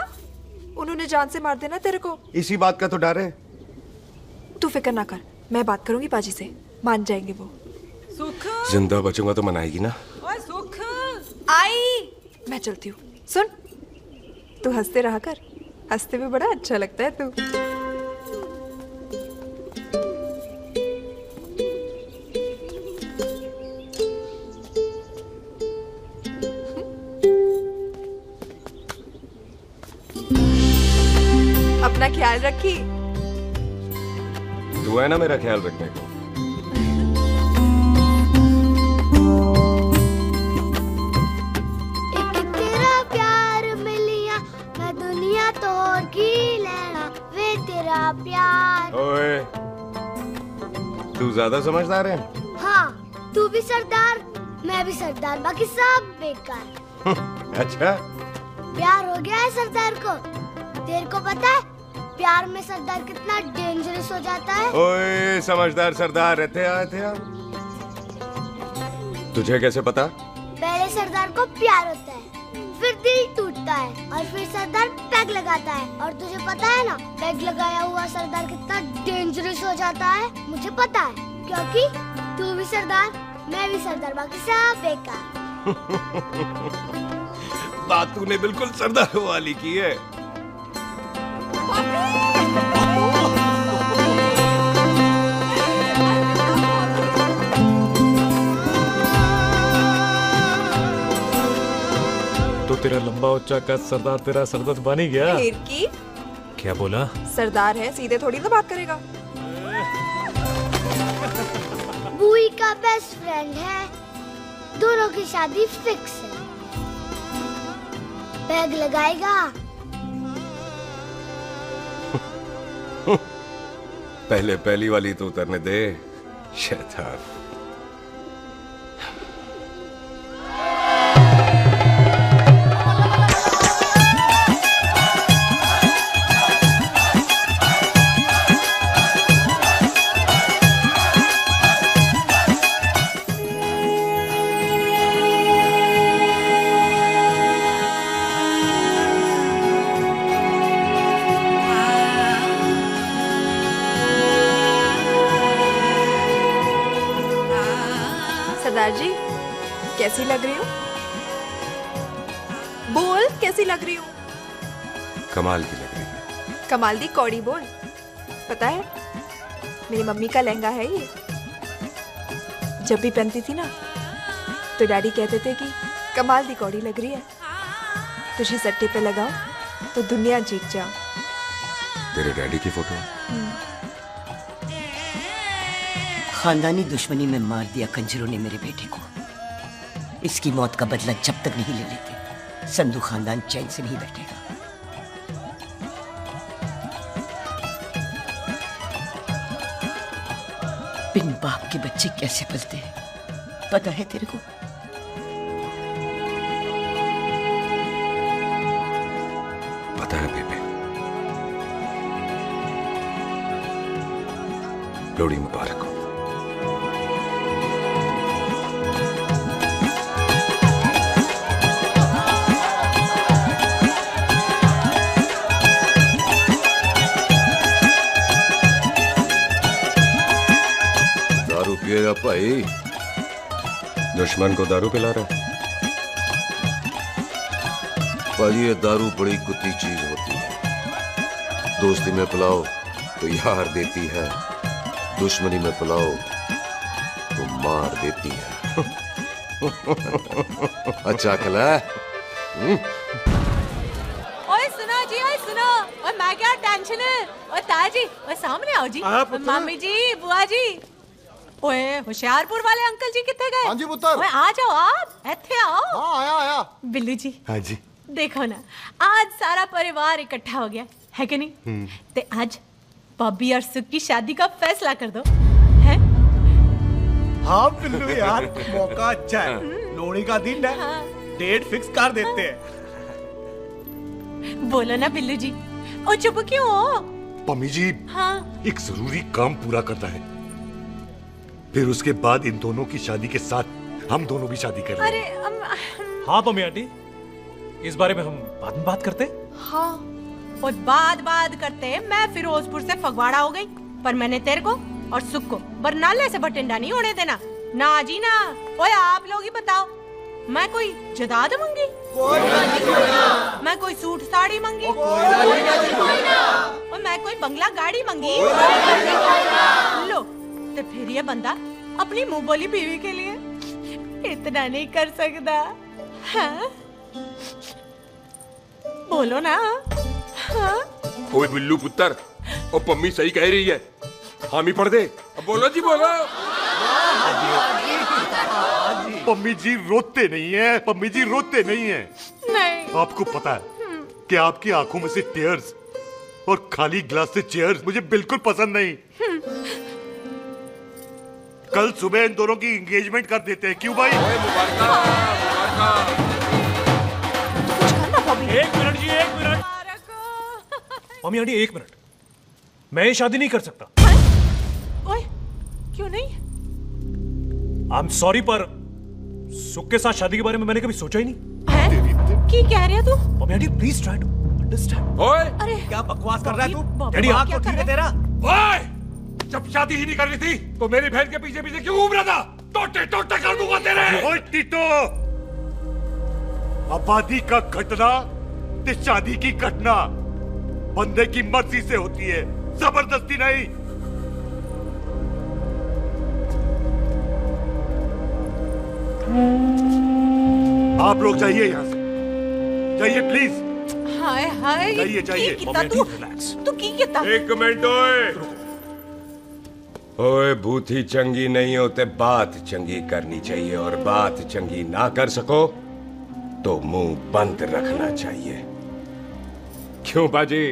उन्होंने जान से मार देना तेरे को। इसी बात का तो डर है। तू फिक्र ना कर, मैं बात करूंगी पाजी से, मान जाएंगे वो। सुख, जिंदा बचूंगा तो मनाएगी ना? ओए सुख, आई। मैं चलती हूँ। सुन, तू हंसते रहा कर, हंसते में बड़ा अच्छा लगता है तू। अपना ख्याल रखी। तू है ना मेरा ख्याल रखने को। तेरा प्यार मिलिया मैं दुनिया तोड़ की लेना वे तेरा प्यार। ओए, तू ज्यादा समझदार है। हाँ, तू भी सरदार, मैं भी सरदार, बाकी सब बेकार। अच्छा, प्यार हो गया है सरदार को। तेरे को पता है प्यार में सरदार कितना डेंजरस हो जाता है? ओए समझदार सरदार रहते आ। तुझे कैसे पता? पहले सरदार को प्यार होता है, फिर दिल टूटता है और फिर सरदार पैग लगाता है। और तुझे पता है ना, पैग लगाया हुआ सरदार कितना डेंजरस हो जाता है? मुझे पता है, क्योंकि तू भी सरदार, मैं भी सरदार, बाकी सब बेकार। बात तूने बिल्कुल सरदारों वाली की है। तो तेरा लंबा ऊंचा कद सरदार तेरा सरदर्द बन ही गया। फिर की? क्या बोला? सरदार है, सीधे थोड़ी ना बात करेगा। बुई का बेस्ट फ्रेंड है, दोनों की शादी फिक्स है। पैग लगाएगा। पहले पहली वाली तो उतरने दे, शैतान। सरदार जी कैसी लग रही हूँ? बोल कैसी लग रही हूँ? कमाल की लग रही है। कमाल दी कौड़ी बोल। पता है मेरी मम्मी का लहंगा है ये। जब भी पहनती थी ना तो डैडी कहते थे कि कमाल दी कौड़ी लग रही है, तुझे सट्टे पे लगाओ तो दुनिया जीत जाओ। तेरे डैडी की फोटो? खानदानी दुश्मनी में मार दिया कंजरों ने मेरे बेटे को। इसकी मौत का बदला जब तक नहीं ले लेते, संधू खानदान चैन से नहीं बैठेगा। बिन बाप के बच्चे कैसे पलते हैं पता है तेरे को? पता है बेबे। लोहड़ी मुबारक हो। गया भाई? दुश्मन को दारू पिला रहा है। भाजी ये दारू बड़ी कुत्ती चीज होती है। दोस्ती में पिलाओ तो यार देती है, दुश्मनी में पिलाओ तो मार देती है। अच्छा खिला। ओए सुनो जी, ओए सुनो, ओए मैं क्या टेंशन है? ओए ताजी, ओए सामने आओ जी। मामी जी, बुआ जी। ओए होशियारपुर वाले अंकल जी कितने गए? हाँ जी पुत्र। ओए आ जाओ आप, ऐथे आओ। हाँ आया। बिल्लू जी। हाँ जी। देखो ना, आज सारा परिवार इकट्ठा हो गया है कि नहीं? ते आज बॉबी और सुख की शादी का फैसला कर दो। हाँ बिल्लू यार, मौका अच्छा है। लोहड़ी का दिन है। डेट फिक्स कर देते हैं। बोलो ना बिल्लू जी। ओ चुप क्यों हो? पम्मी जी, हाँ एक जरूरी काम पूरा करना है, फिर उसके बाद इन दोनों की शादी के साथ हम दोनों भी शादी कर अरे हाँ पम्मी आंटी, इस बारे में हम बाद में बात करते। हाँ और बात करते मैं फिरोजपुर से फगवाड़ा हो गई, पर मैंने तेरे को और सुख को बरनाले से बठिंडा नहीं होने देना। ना जी ना। ओए आप लोग ही बताओ, मैं कोई जदाद मंगी? मैं कोई सूट साड़ी मंगी? और मैं कोई बंगला गाड़ी मंगी? लो तो फिर ये बंदा अपनी मुंह बोली बीवी के लिए इतना नहीं कर सकता। हाँ? बोलो ना। हाँ? ओए बिल्लू पुत्र, ओ पम्मी सही कह रही है, हामी पढ़ दे। अब बोलो जी, बोलो। पम्मी जी रोते नहीं है, पम्मी जी रोते नहीं है। नहीं। आपको पता है कि आपकी आंखों में से टीयर्स और खाली ग्लास से चेयर्स मुझे बिल्कुल पसंद नहीं। कल सुबह इन दोनों की एंगेजमेंट कर देते हैं, क्यों भाई? एक मिनट जी, एक मिनट। मम्मी आंटी एक मिनट, मैं ये शादी नहीं कर सकता। ओए क्यों नहीं? आई एम सॉरी, पर सुख के साथ शादी के बारे में मैंने कभी सोचा ही नहीं। की कह रहे तू? Mummy aunty please try to understand. ओए अरे क्या बकवास कर रहा है तू? डैडी दिमाग तो ठीक है तेरा? ओए, जब शादी ही नहीं करनी थी तो मेरी बहन के पीछे पीछे क्यों घूम रहा था? टोटे टोटे कर दूंगा तेरे। ओए टीटो, आबादी का घटना ते शादी की घटना बंदे की मर्जी से होती है, जबरदस्ती नहीं। आप लोग जाइए यहाँ से, जाइए प्लीज। हाय हाय। जाइए जाइए। तू की कितना? एक मिनट। ओए भूथी चंगी नहीं होते, बात चंगी करनी चाहिए, और बात चंगी ना कर सको तो मुंह बंद रखना चाहिए। क्यों बाजी?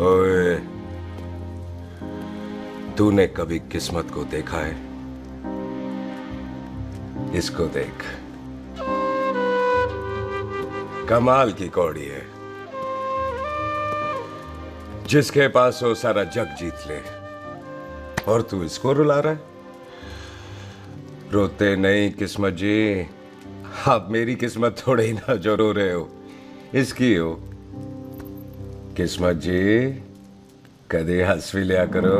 ओए तूने कभी किस्मत को देखा है? इसको देख, कमाल की कौड़ी है, जिसके पास हो सारा जग जीत ले, और तू इसको रुला रहा है? रोते नहीं किस्मत जी, आप मेरी किस्मत थोड़े ही ना जो रो रहे हो, इसकी हो। किस्मत जी कदे हंस भी लिया करो।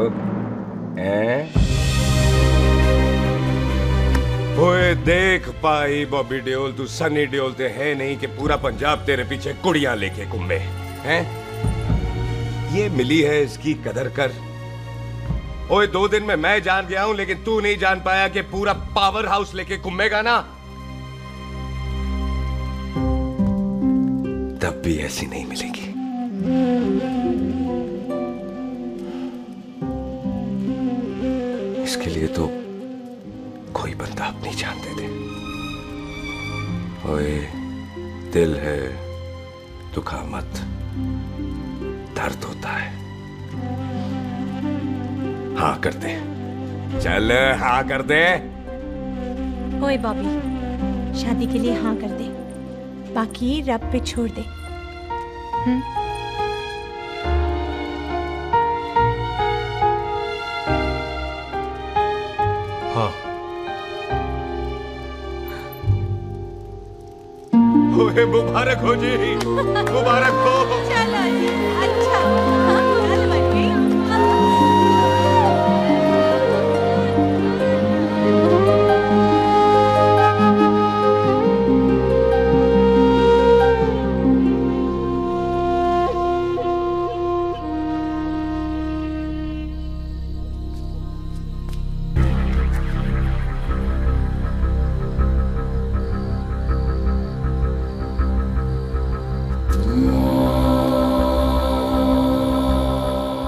ओए देख पाई बॉबी देओल, तू सनी देओल ते है नहीं कि पूरा पंजाब तेरे पीछे कुड़ियां लेके घूमे हैं? ये मिली है, इसकी कदर कर। ओए 2 दिन में मैं जान गया हूं, लेकिन तू नहीं जान पाया कि पूरा पावर हाउस लेके घूमेगा ना, तब भी ऐसी नहीं मिलेगी। इसके लिए तो कोई बंदा अपनी जान दे दे। ओए दिल है, दुखा मत, दर्द होता है। हाँ कर दे, चल हाँ कर दे। ओए बॉबी, शादी के लिए हाँ कर दे, बाकी रब पे छोड़ दे। हाँ। ओए मुबारक हो जी, मुबारक हो। चलो जी, अच्छा। चल बच्चे।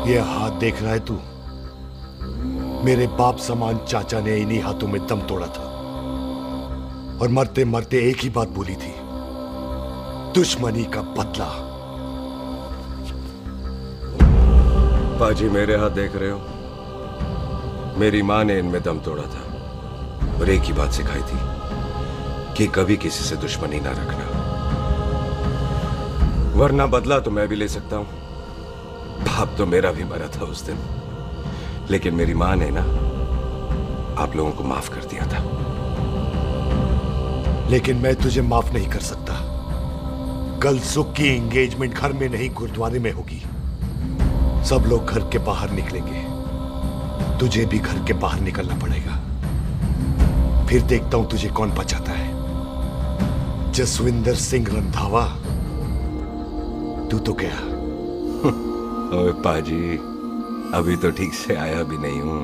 ये हाथ देख रहा है तू? मेरे बाप समान चाचा ने इन्हीं हाथों में दम तोड़ा था और मरते मरते एक ही बात बोली थी, दुश्मनी का बदला। पाजी मेरे हाथ देख रहे हो? मेरी माँ ने इनमें दम तोड़ा था और एक ही बात सिखाई थी कि कभी किसी से दुश्मनी ना रखना, वरना बदला तो मैं भी ले सकता हूं। बाप तो मेरा भी मरा था उस दिन, लेकिन मेरी माँ ने ना आप लोगों को माफ कर दिया था। लेकिन मैं तुझे माफ नहीं कर सकता। कल सुख की एंगेजमेंट घर में नहीं गुरुद्वारे में होगी। सब लोग घर के बाहर निकलेंगे, तुझे भी घर के बाहर निकलना पड़ेगा। फिर देखता हूं तुझे कौन बचाता है। जसविंदर सिंह रंधावा, तू तो गया। ओए पाजी, अभी तो ठीक से आया भी नहीं हूं।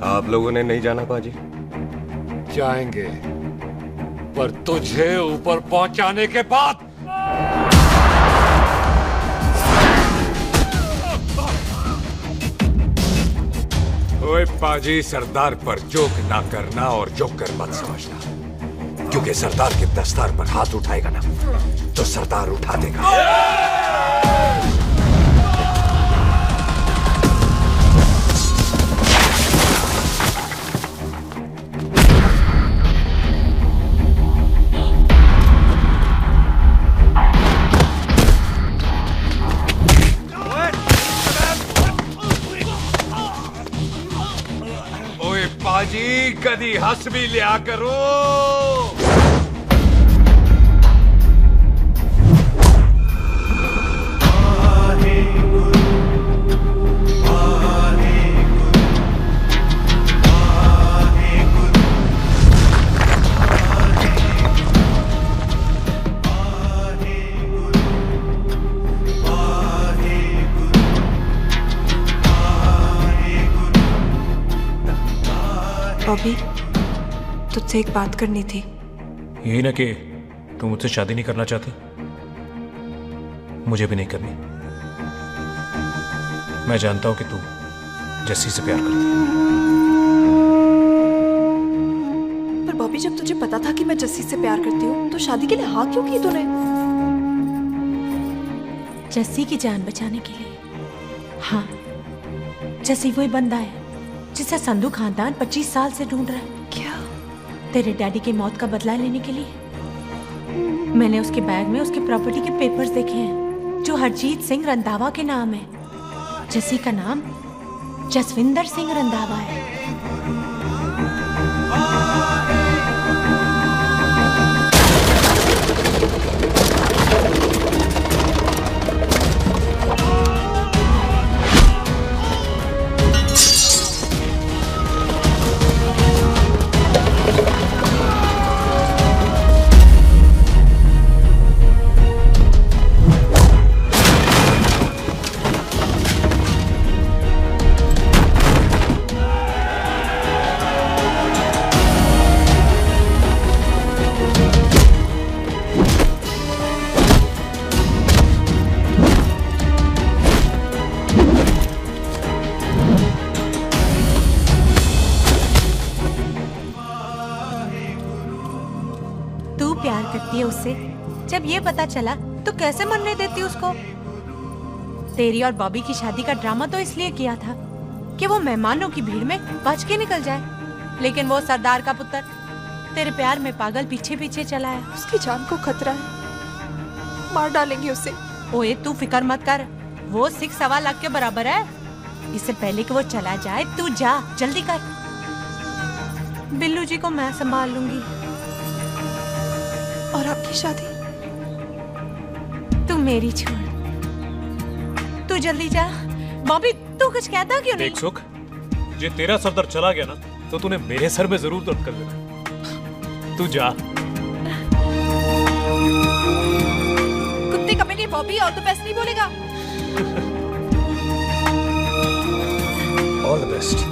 आप लोगों ने नहीं जाना पाजी? जाएंगे, पर तुझे ऊपर पहुंचाने के बाद। ओए पाजी, सरदार पर जोक ना करना और जोकर मत समझना, क्योंकि सरदार के दस्तार पर हाथ उठाएगा ना तो सरदार उठा देगा। पाजी, कदी हंस भी लिया करो। बॉबी, तुझसे एक बात करनी थी। यही ना कि तुम मुझसे शादी नहीं करना चाहती? मुझे भी नहीं करनी। मैं जानता हूं कि तू जस्सी से प्यार करती है। पर बॉबी, जब तुझे पता था कि मैं जस्सी से प्यार करती हूँ तो शादी के लिए हाँ क्यों की तूने? जस्सी की जान बचाने के लिए। हाँ, जस्सी वही बंदा है जिसे संधू खानदान 25 साल से ढूंढ रहा है। क्या? तेरे डैडी की मौत का बदला लेने के लिए। मैंने उसके बैग में उसके प्रॉपर्टी के पेपर्स देखे हैं जो हरजीत सिंह रंधावा के नाम है। जस्सी का नाम जसविंदर सिंह रंधावा है। उससे जब ये पता चला तो कैसे मरने देती उसको? तेरी और बॉबी की शादी का ड्रामा तो इसलिए किया था कि वो मेहमानों की भीड़ में बच के निकल जाए, लेकिन वो सरदार का पुत्र तेरे प्यार में पागल पीछे पीछे चला है। उसकी जान को खतरा है, मार डालेंगे उसे। ओए तू फिक्र मत कर, वो 6.25 लाख के बराबर है। इससे पहले कि वो चला जाए तू जा, जल्दी कर। बिल्लू जी को मैं संभाल लूंगी। और आपकी शादी? तू मेरी छोड़, तू जल्दी जा। बॉबी तू कुछ कहता क्यों नहीं? देख सुख, जे तेरा सरदार चला गया ना तो तूने मेरे सर में जरूर दर्द कर देना। तू जा। कुत्ते कमीने, ये बॉबी ऑल द बेस्ट नहीं बोलेगा? All the best.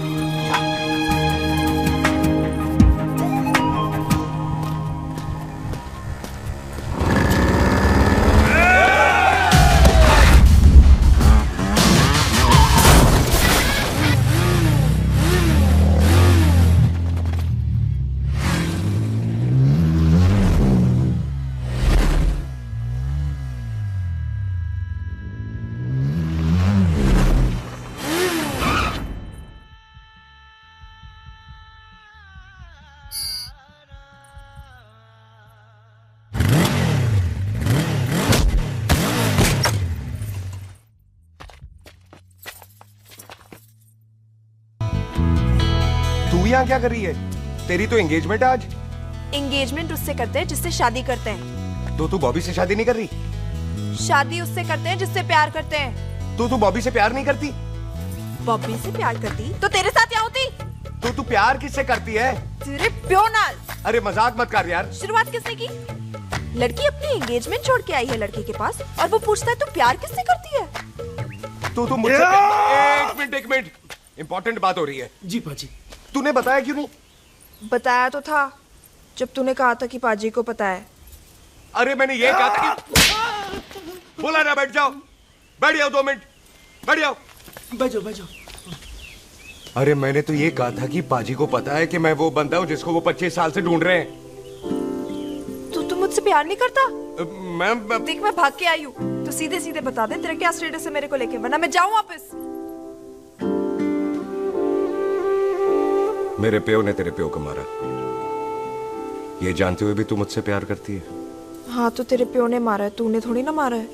तू यहाँ क्या कर रही है? तेरी तो एंगेजमेंट है आज। एंगेजमेंट उससे करते हैं जिससे शादी करते हैं। तो तू बॉबी से शादी नहीं कर रही? शादी उससे करते हैं जिससे प्यार करते हैं। तो तू बॉबी से प्यार नहीं करती? बॉबी से प्यार करती तो तेरे साथ क्या होती? तो तू प्यार किससे करती है? तेरे प्यो नाल। अरे मजाक मत कर यार। शुरुआत किसने की? लड़की अपनी एंगेजमेंट छोड़ के आई है लड़के के पास और वो पूछता है तू प्यार किससे करती है? तो मुझसे एक मिनट इंपॉर्टेंट बात हो रही है। जी पाजी। तूने बताया क्यों नहीं? बताया तो था जब तूने कहा था कि पाजी को पता है। अरे मैंने ये कहा था कि बोला ना बैठ जाओ 2 मिनट बैठ जाओ। बैठ जाओ। अरे मैंने तो ये कहा था कि पाजी को पता है कि मैं वो बंदा हूँ जिसको वो 25 साल से ढूंढ रहे हैं। तू मुझसे प्यार नहीं करता? मैं देख मैं भाग के आई हूँ तो सीधे सीधे बता दे तेरा क्या स्टेटस है मेरे को लेके, वरना मैं जाऊँ वापस। मेरे प्यो ने तेरे प्यो को मारा, ये जानते हुए भी तू मुझसे प्यार करती है? हाँ तो तेरे प्यो ने मारा है, तूने थोड़ी ना मारा है,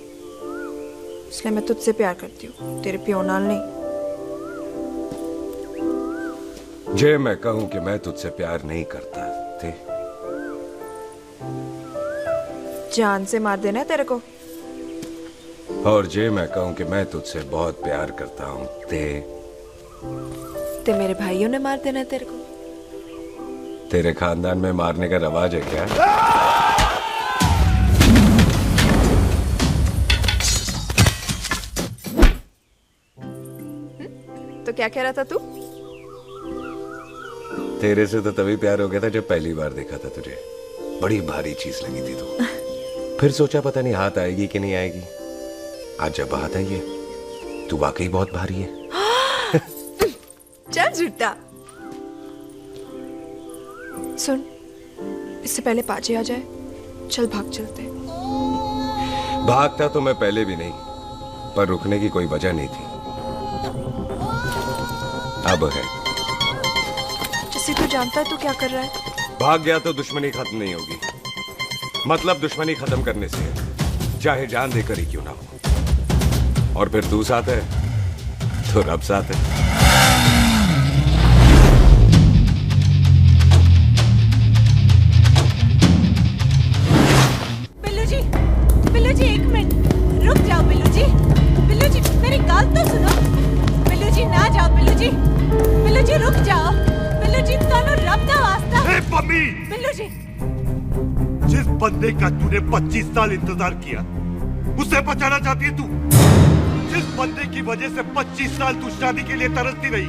इसलिए मैं तुझसे प्यार करती हूँ, तेरे प्यो नाल नहीं। जे मैं कहूं कि मैं तुझसे प्यार नहीं करता थे, जान से मार देना है तेरे को। और जे मैं कहूं कि मैं तुझसे बहुत प्यार करता हूं ते मेरे भाइयों ने मार देना है तेरे को। तेरे खानदान में मारने का रवाज है क्या? तो क्या कह रहा था तू? तेरे से तो तभी प्यार हो गया था जब पहली बार देखा था तुझे, बड़ी भारी चीज लगी थी तू। फिर सोचा पता नहीं हाथ आएगी कि नहीं आएगी, आज जब हाथ आई है तू वाकई बहुत भारी है। चल झूठा। सुन, इससे पहले पाजी आ जाए, चल भाग चलते। भागता तो मैं पहले भी नहीं, पर रुकने की कोई वजह नहीं थी, अब है। जैसे तू जानता है तू क्या कर रहा है। भाग गया तो दुश्मनी खत्म नहीं होगी, मतलब दुश्मनी खत्म करने से चाहे जान देकर ही क्यों ना हो। और फिर तू साथ है तो रब साथ है। बिल्लू जी एक मिनट रुक जाओ। बिल्लू जी मेरी बात तो सुनो। बिल्लू जी ना जाओ। बिल्लू जी रुक जाओ। बिल्लू जी तानो रब दा वास्ता। ए मम्मी, बिल्लू जी जिस बंदे का तूने 25 साल इंतजार किया उससे बचाना चाहती है तू? जिस बंदे की वजह से 25 साल तू शादी के लिए तरसती रही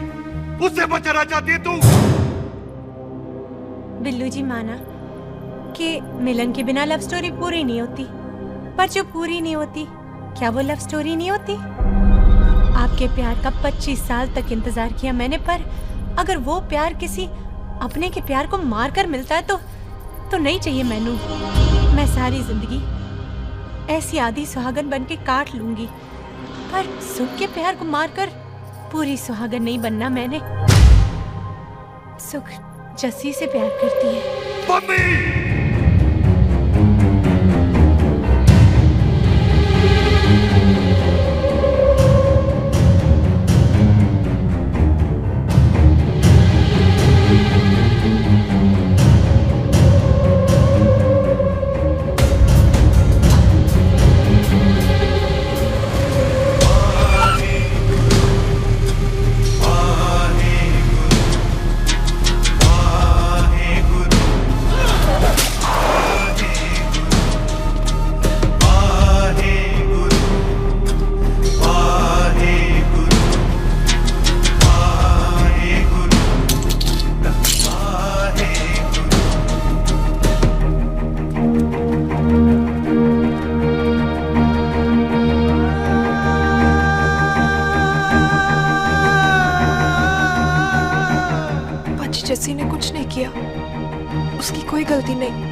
उससे बचाना चाहती है तू? बिल्लू जी माना कि मिलन के बिना लव स्टोरी पूरी नहीं होती, पर जो पूरी नहीं होती क्या वो लव स्टोरी नहीं होती? आपके प्यार का 25 साल तक इंतजार किया मैंने, पर अगर वो प्यार किसी अपने के प्यार को मार कर मिलता है तो नहीं चाहिए मैनू। मैं सारी जिंदगी ऐसी आधी सुहागन बन के काट लूंगी, पर सुख के प्यार को मारकर पूरी सुहागन नहीं बनना मैंने। सुख जस्सी से प्यार करती है। मम्मी! कोई गलती नहीं।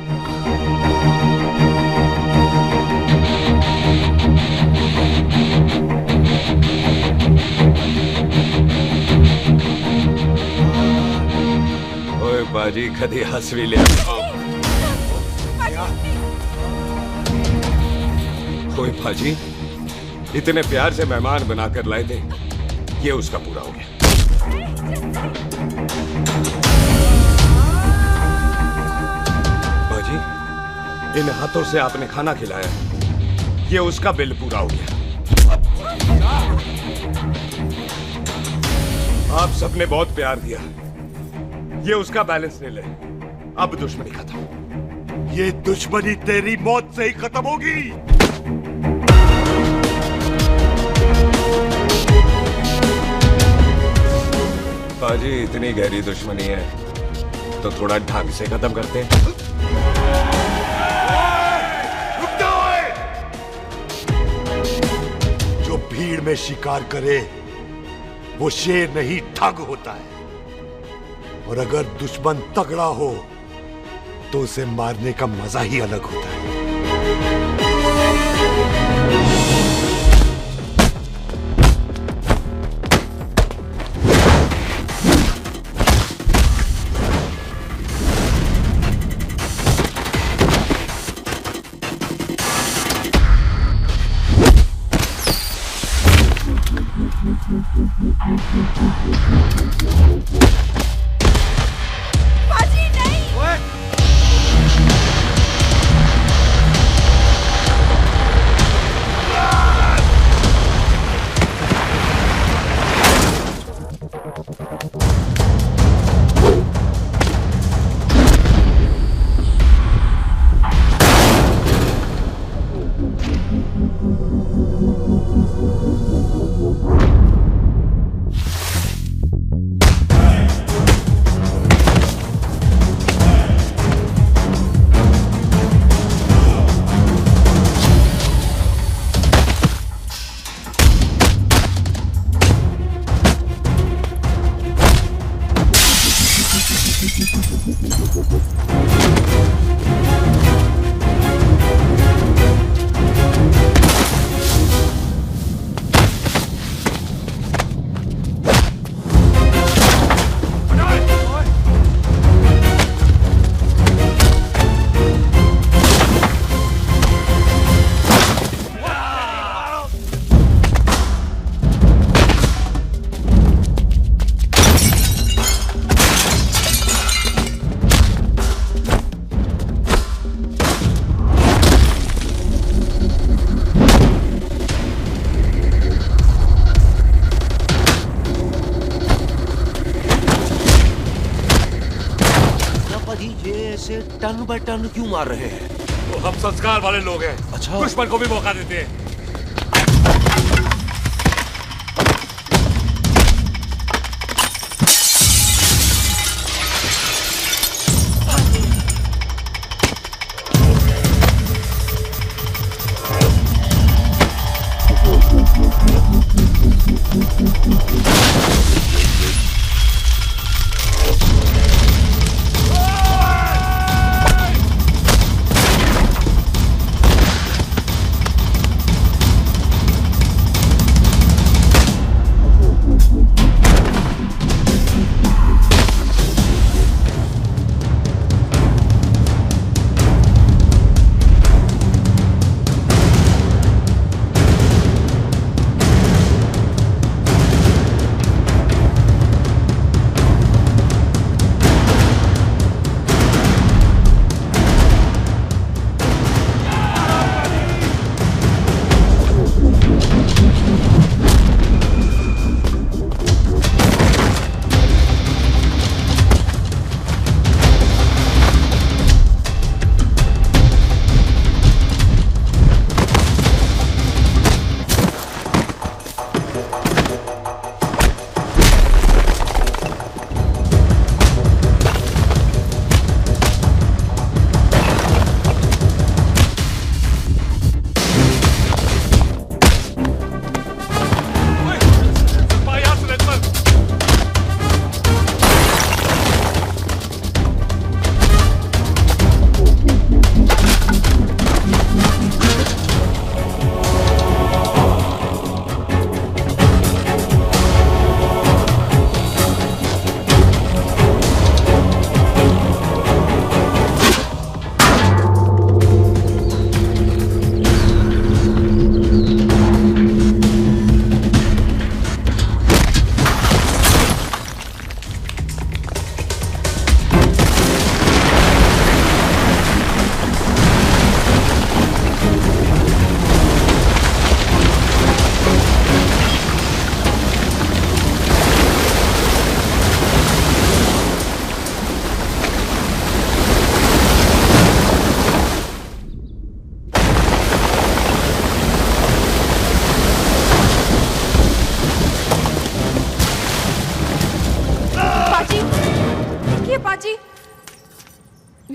ओए बाजी कदी हंस भी लिया। ओए बाजी इतने प्यार से मेहमान बनाकर लाए थे, ये उसका पूरा हो गया। बाजी इन हाथों से आपने खाना खिलाया, ये उसका बिल पूरा हो गया। आप सबने बहुत प्यार दिया, ये उसका बैलेंस नहीं ले। अब दुश्मनी खत्म। ये दुश्मनी तेरी मौत से ही खत्म होगी। बाजी इतनी गहरी दुश्मनी है तो थोड़ा ढंग से खत्म करते हैं। जो भीड़ में शिकार करे वो शेर नहीं ठग होता है, और अगर दुश्मन तगड़ा हो तो उसे मारने का मजा ही अलग होता है। टन बाय टन क्यों मार रहे हैं? तो हम संस्कार वाले लोग हैं। अच्छा। दुश्मन को भी मौका देते हैं।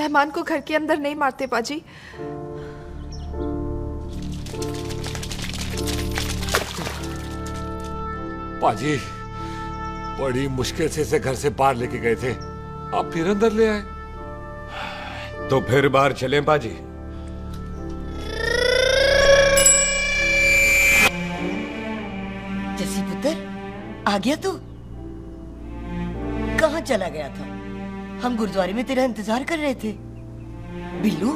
मेहमान को घर के अंदर नहीं मारते पाजी। पाजी बड़ी मुश्किल से इसे घर से बाहर लेके गए थे, आप फिर अंदर ले आए। तो फिर बाहर चलें पाजी। जसी पुत्र, आ गया तू? कहाँ चला गया था? हम गुरुद्वारे में तेरा इंतजार कर रहे थे। बिल्लू,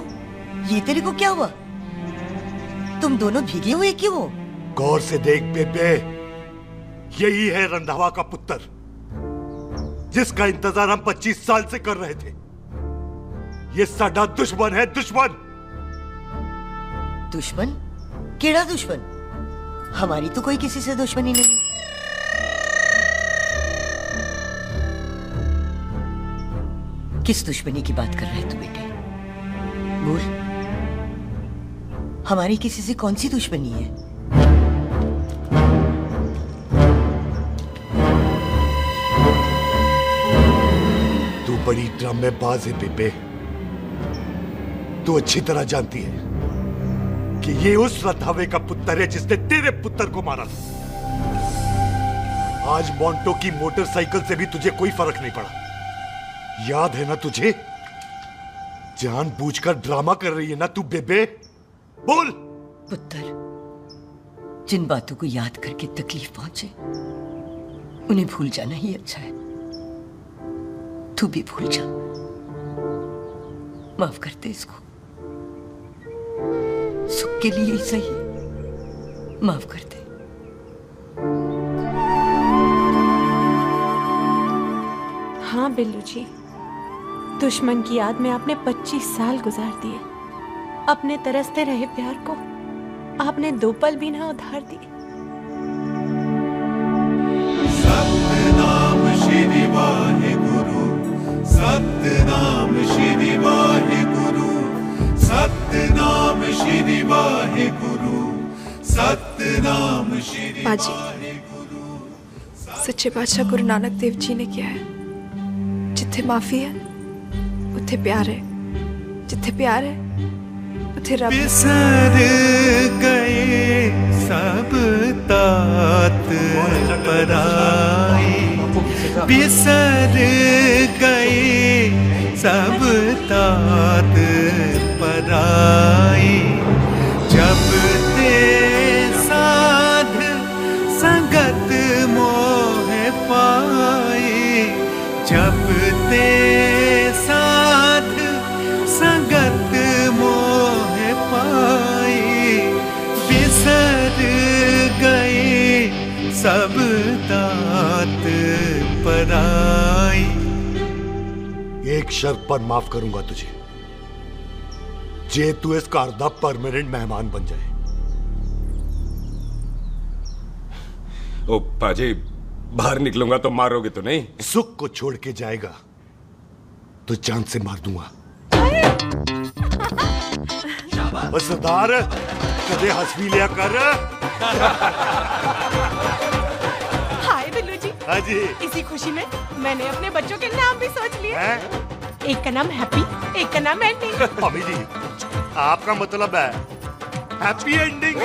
ये तेरे को क्या हुआ? तुम दोनों भीगे हुए क्यों हो? गौर से देख बेबे, यही है रंधावा का पुत्र, जिसका इंतजार हम 25 साल से कर रहे थे। ये साडा दुश्मन है, दुश्मन। दुश्मन? केड़ा दुश्मन? हमारी तो कोई किसी से दुश्मनी नहीं। किस दुश्मनी की बात कर रहे तू बेटे? बोल, हमारी किसी से कौन सी दुश्मनी है? तू बड़ी ड्रामेबाज है बेबे। तू अच्छी तरह जानती है कि ये उस रंधावे का पुत्र है जिसने तेरे पुत्र को मारा था। आज मोंटो की मोटरसाइकिल से भी तुझे कोई फर्क नहीं पड़ा। याद है ना तुझे? जानबूझकर ड्रामा कर रही है ना तू बेबे? बोल। पुत्र, जिन बातों को याद करके तकलीफ पहुंचे उन्हें भूल जाना ही अच्छा है। तू भी भूल जा। माफ कर दे इसको, सुख के लिए ही सही। माफ कर दे। हाँ बिल्लू जी, दुश्मन की याद में आपने 25 साल गुजार दिए। अपने तरसते रहे प्यार को आपने 2 पल भी ना उधार दिए। सतनाम श्री वाहेगुरु, सतनाम श्री वाहेगुरु, सतनाम श्री वाहेगुरु, सतनाम श्री पाजी, सच्चे बादशाह गुरु नानक देव जी ने किया है, जिथे माफी है उथे प्यार है, जिथे प्यार है उथे रब। बिसर गए सब तात पराए, बिसर गए सब तात पराए। जब ते साध संगत मोह पाए, जब ते साध संगत मोह पाए। बिसर गए सब तात पराए। एक शर्त पर माफ करूंगा तुझे, जे तू इस घर दा परमानेंट मेहमान बन जाए। ओ पाजी, बाहर निकलूंगा तो मारोगे तो नहीं? सुख को छोड़ के जाएगा तो जान से मार दूंगा। सरदार, कदे हंस भी लिया कर। हाय बिल्लू जी। हाँ जी। इसी खुशी में मैंने अपने बच्चों के नाम भी सोच लिए। एक का नाम हैप्पी, एक का नाम एंडिंग। अभी जी, आपका मतलब है हैप्पी एंडिंग।